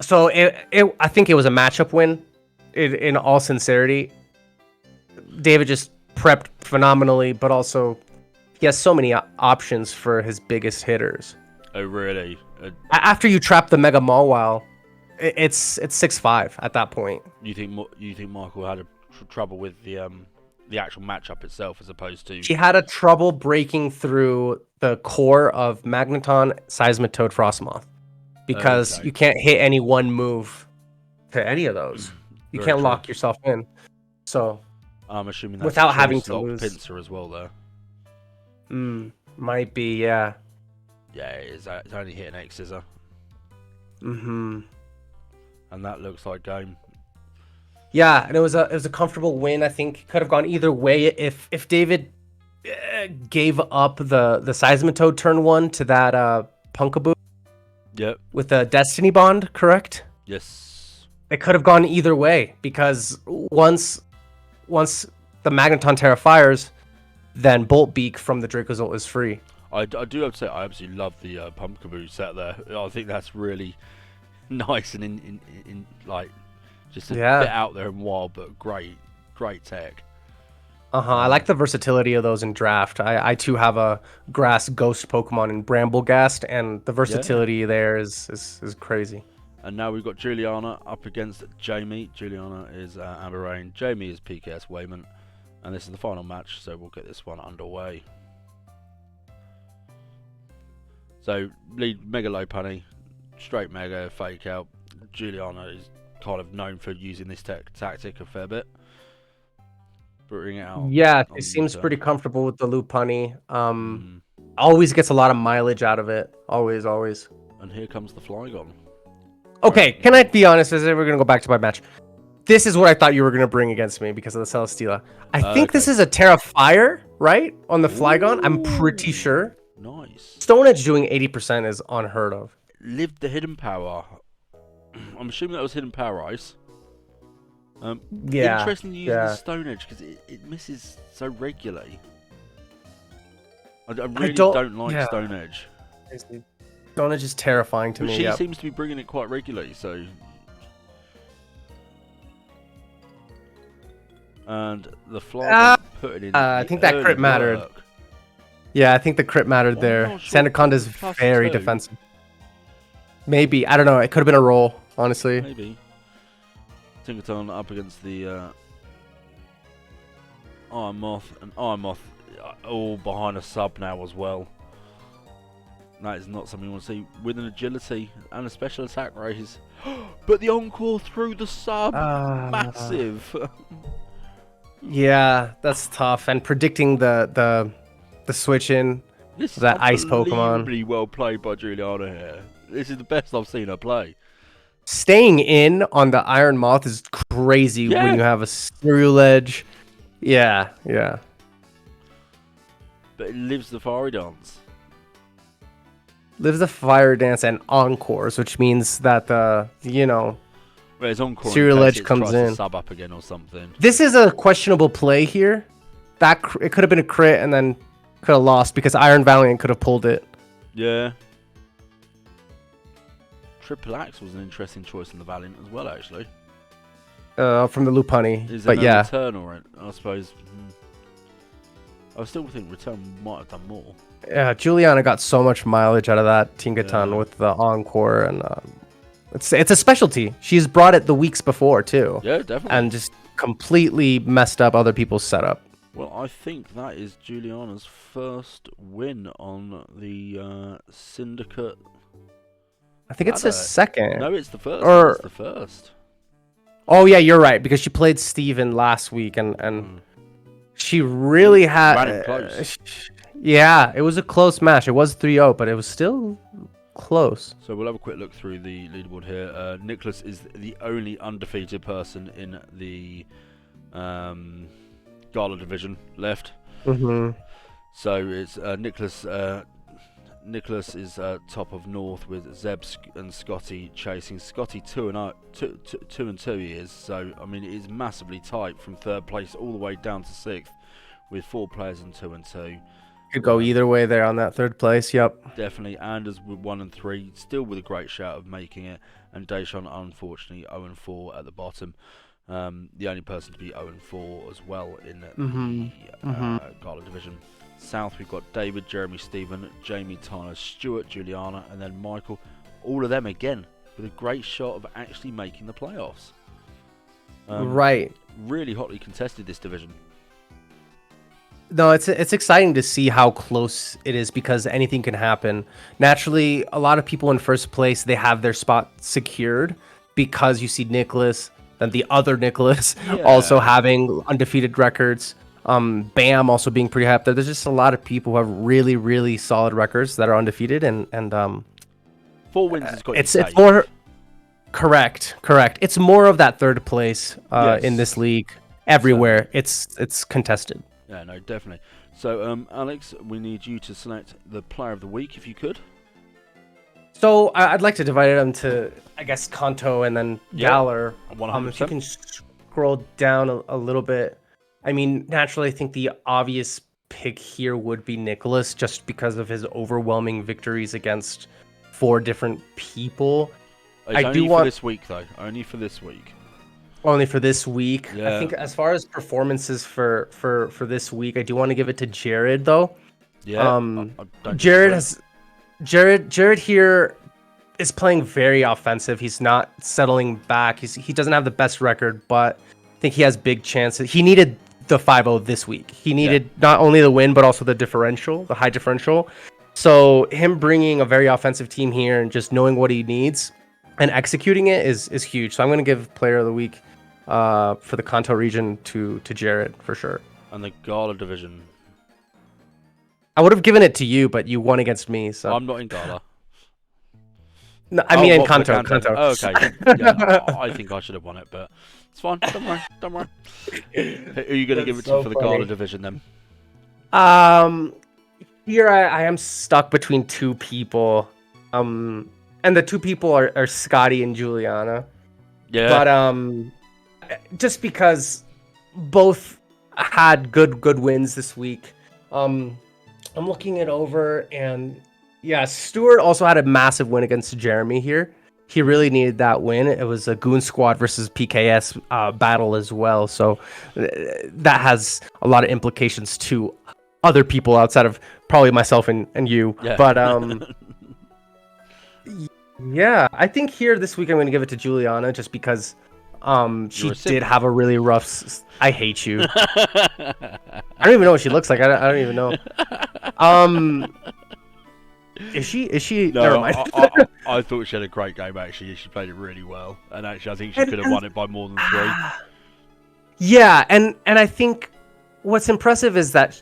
so I think it was a matchup win. In all sincerity, David just prepped phenomenally, but also he has so many options for his biggest hitters. Oh, really? After you trap the Mega Mawile, it's 6-5 at that point. You think Michael had trouble with the actual matchup itself as opposed to... He had a trouble breaking through the core of Magneton, Seismitoad, Frostmoth, because Okay. you can't hit any one move to any of those. You Very can't true. lock yourself in. So I'm assuming that's without having Choice to Lock lose. Pinsir as well there. Might be, yeah. Yeah, it's only hitting X Scissor. Mm-hmm. And that looks like game. Yeah, and it was a comfortable win. I think could have gone either way if David gave up the Seismitoad turn 1 to that Punkaboo Yep. with a Destiny Bond, correct? Yes. It could have gone either way because once the Magneton Terra fires, then Bolt Beak from the Dracozolt is free. I do have to say, I absolutely love the Pumpkaboo set there. I think that's really nice and in like just a bit out there and wild, but great tech. I like the versatility of those in draft. I too have a grass ghost Pokemon in Bramblegast, and the versatility there is crazy. And now we've got Juliana up against Jamie. Juliana is Amber Rain. Jamie is PKS Wayman. And this is the final match, so we'll get this one underway. So, lead Mega Lopunny, straight Mega, fake out. Juliana is kind of known for using this tactic a fair bit. Bring it out. Yeah, it seems pretty comfortable with the Lopunny. Always gets a lot of mileage out of it. Always. And here comes the Flygon. Okay, can I be honest? We're going to go back to my match. This is what I thought you were going to bring against me because of the Celesteela. I think this is a Terra Fire, right? On the Flygon. I'm pretty sure. Nice. Stone Edge doing 80% is unheard of. Lived the Hidden Power. I'm assuming that was Hidden Power Ice. Interesting using the Stone Edge because it misses so regularly. I really don't like Stone Edge. Stone Edge is terrifying to me. She seems to be bringing it quite regularly, so... And the fly put it in. I think that crit mattered. Yeah, I think the crit mattered there. Sandaconda's very defensive. Maybe. I don't know. It could have been a roll, honestly. Maybe. Tinkaton up against the Iron Moth. And Iron Moth all behind a sub now as well. That is not something you want to see. With an agility and a special attack raise. But the Encore through the sub. Massive. Yeah, that's tough. And predicting the switch in that ice Pokemon. Really well played by Juliana here. This is the best I've seen her play. Staying in on the Iron Moth is crazy when you have a Cereal Edge. Yeah. But it lives the Fiery Dance. Lives the Fire Dance and Encores, which means that Whereas Encore Cereal Edge comes in. Sub up again or something. This is a questionable play here. It could have been a crit and then could have lost because Iron Valiant could have pulled it. Yeah. Triple Axe was an interesting choice in the Valiant as well, actually. From the Lopunny. Is but yeah. Return or it? I suppose. I still think Return might have done more. Yeah, Juliana got so much mileage out of that Tinkaton with the Encore, and it's a specialty. She's brought it the weeks before too. Yeah, definitely. And just completely messed up other people's setup. Well, I think that is Juliana's first win on the Syndicate. I think it's his second. No, it's the first. It's the first. Oh yeah, you're right because she played Steven last week and she really had. Ran close. Yeah, it was a close match. It was 3-0, but it was still close. So we'll have a quick look through the leaderboard here. Nicholas is the only undefeated person in the Gala division left. So it's Nicholas. Nicholas is top of North with Zeb and Scotty chasing. Scotty 2-2 he is. So I mean it is massively tight from third place all the way down to sixth, with 4 players in 2-2. Could go either way there on that third place. Yep. Definitely. Anders with 1 and 3, still with a great shout of making it, and Deshaun unfortunately 0 and 4 at the bottom. The only person to be 0 and 4 as well in the Gala division. South we've got David, Jeremy, Stephen, Jamie, Tyler, Stuart, Juliana, and then Michael. All of them again with a great shot of actually making the playoffs. Right. Really hotly contested this division. No, it's exciting to see how close it is because anything can happen. Naturally, a lot of people in first place they have their spot secured because you see Nicholas, then the other Nicholas also Yeah. having undefeated records. Bam also being pretty high up there. There's just a lot of people who have really really solid records that are undefeated, and 4 wins has got you it's safe. more correct. It's more of that third place in Yes. this league everywhere. It's contested. Yeah, no, definitely. So, Alex, we need you to select the player of the week, if you could. So I'd like to divide it into, I guess, Kanto and then Galar. 100%. If you can scroll down a little bit. I mean, naturally, I think the obvious pick here would be Nicholas, just because of his overwhelming victories against 4 different people. It's only for this week, though. Only for this week. Only for this week. Yeah. I think as far as performances for this week, I do want to give it to Jared, though. Yeah. I don't Jared here is playing very offensive. He's not settling back. He doesn't have the best record, but I think he has big chances. He needed the 5-0 this week. He needed not only the win, but also the differential, the high differential. So him bringing a very offensive team here and just knowing what he needs and executing it is huge. So I'm going to give player of the week for the Kanto region to Jared for sure. And the Gala division. I would have given it to you, but you won against me. So I'm not in Gala. No, I mean in what, for the Kanto. Oh, okay. Yeah, I think I should have won it, but it's fine. Don't worry. Who are you going to give it to for the Gala division then? Here I am stuck between 2 people. And the 2 people are Scotty and Juliana. Yeah. But just because both had good wins this week. I'm looking it over, and yeah, Stuart also had a massive win against Jeremy here. He really needed that win. It was a Goon Squad versus PKS battle as well, so that has a lot of implications to other people outside of probably myself and you. Yeah. But yeah, I think here this week I'm going to give it to Juliana just because she did have a really rough. I hate you. I don't even know what she looks like. I don't even know. Is she? No, Never mind. I thought she had a great game. Actually, she played it really well, and actually, I think she could have won it by more than 3. Yeah, and I think what's impressive is that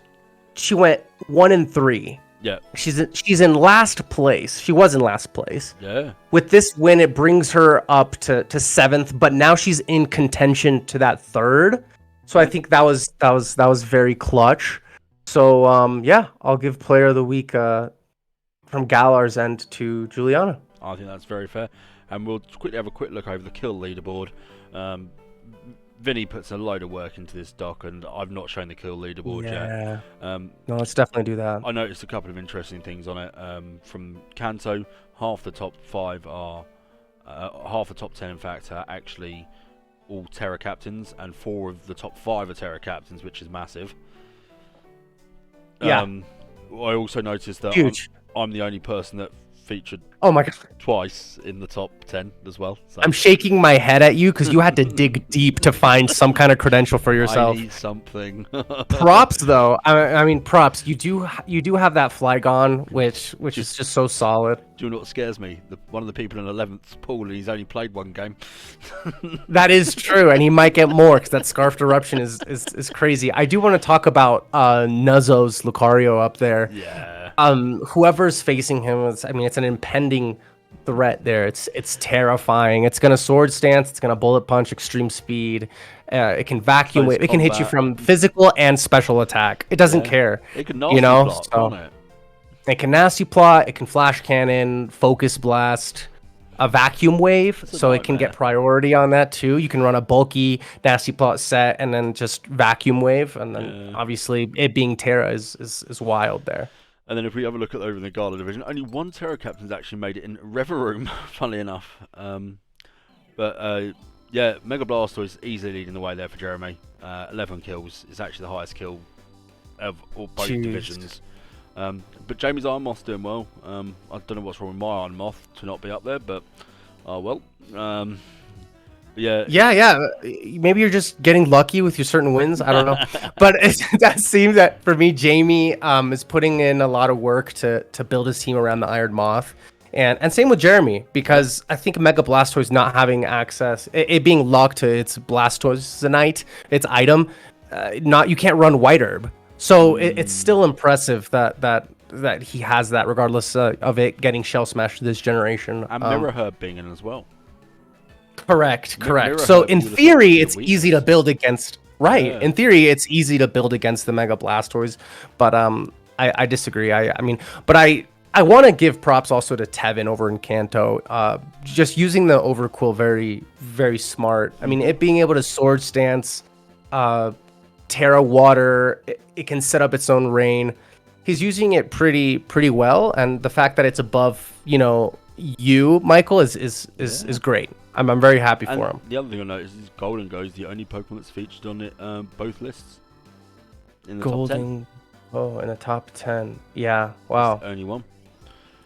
she went 1-3. Yeah. She's in last place. She was in last place. Yeah. With this win, it brings her up to 7th, but now she's in contention to that 3rd. So I think that was very clutch. So yeah, I'll give player of the week from Galar's end to Juliana. I think that's very fair. And we'll quickly have a quick look over the kill leaderboard. Vinny puts a load of work into this doc, and I've not shown the kill leaderboard yet. No, let's definitely do that. I noticed a couple of interesting things on it. From Kanto, half the top 5 are, half the top 10 in fact, are actually all Terra captains, and 4 of the top 5 are Terra captains, which is massive. Yeah. I also noticed that Huge. I'm the only person that featured Oh my god. twice in the top 10 as well. So. I'm shaking my head at you because you had to dig deep to find some kind of credential for yourself. I need something. Props though. I mean props. You do have that Flygon, which is just so solid. Do you know what scares me? One of the people in 11th pool, and he's only played 1 game. That is true, and he might get more because that Scarfed Eruption is crazy. I do want to talk about Nuzzo's Lucario up there. Yeah. Whoever's facing him, it's an impending threat there. It's terrifying. It's gonna sword stance. It's gonna bullet punch, extreme speed. It can vacuum. Close It can hit you combat. from physical and special attack. It doesn't care. It can nasty plot, so can't it? it can nasty plot. It can flash cannon, focus blast, a vacuum wave, so it can nightmare. get priority on that too. You can run a bulky nasty plot set and then just vacuum wave, and then obviously it being Terra is wild there. And then if we have a look at over in the Gala division, only 1 Terra captain's actually made it in Reveroom, funnily enough. Yeah, Mega Blastoise is easily leading the way there for Jeremy. 11 kills is actually the highest kill of all both divisions. But Jamie's Iron Moth's doing well. I don't know what's wrong with my Iron Moth to not be up there, but well. Yeah. Yeah. Maybe you're just getting lucky with your certain wins. I don't know, but it does seem that for me, Jamie is putting in a lot of work to build his team around the Iron Moth, and same with Jeremy, because I think Mega Blastoise not having access, it being locked to its Blastoiseite, its item, not you can't run White Herb, so it's still impressive that he has that regardless of it getting Shell Smashed this generation. And Mirror Herb being in as well. Correct. Mirror So Herb in you would have thought theory, would be a it's easy to weakness. build against. Right. Yeah. In theory, it's easy to build against the Mega Blastoise, but I disagree. I mean, but I want to give props also to Tevin over in Kanto. Just using the Overcool very smart. I mean, it being able to Sword Stance, Terra Water, it can set up its own rain. He's using it pretty well, and the fact that it's above, you, Michael, is great. I'm very happy for him. The other thing I noticed is Golden is the only Pokemon that's featured on it, both lists. In the top 10. Oh, in the top 10. Yeah, wow. It's the only one.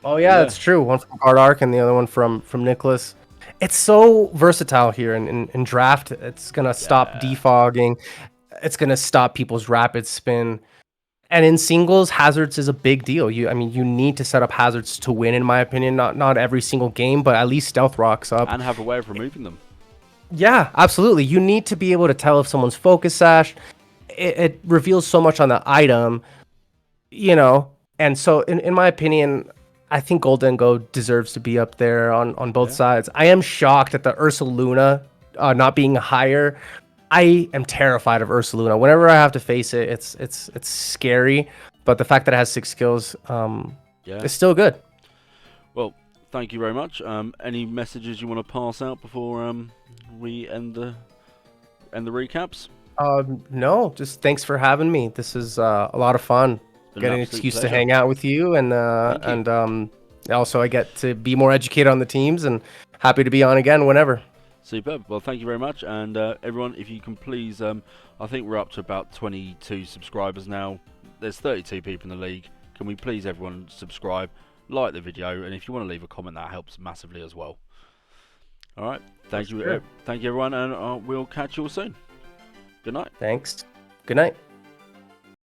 Oh yeah, that's true. One from Card Arc and the other one from Nicholas. It's so versatile here in draft. It's gonna stop defogging. It's gonna stop people's rapid spin. And in singles, hazards is a big deal. You need to set up hazards to win, in my opinion. Not every single game, but at least Stealth Rock's up. And have a way of removing them. Yeah, absolutely. You need to be able to tell if someone's Focus Sash. It reveals so much on the item, And so, in my opinion, I think Golden Go deserves to be up there on both sides. I am shocked at the Ursaluna not being higher. I am terrified of Ursaluna. Whenever I have to face it, it's scary. But the fact that it has 6 skills, it's still good. Well, thank you very much. Any messages you want to pass out before we end the recaps? No, just thanks for having me. This is a lot of fun. Getting an excuse to hang out with you, and also I get to be more educated on the teams, and happy to be on again whenever. Superb. Well, thank you very much, and everyone, if you can please, I think we're up to about 22 subscribers now. There's 32 people in the league. Can we please, everyone, subscribe, like the video, and if you want to leave a comment, that helps massively as well. All right. Thank you, everyone, and we'll catch you all soon. Good night. Thanks. Good night.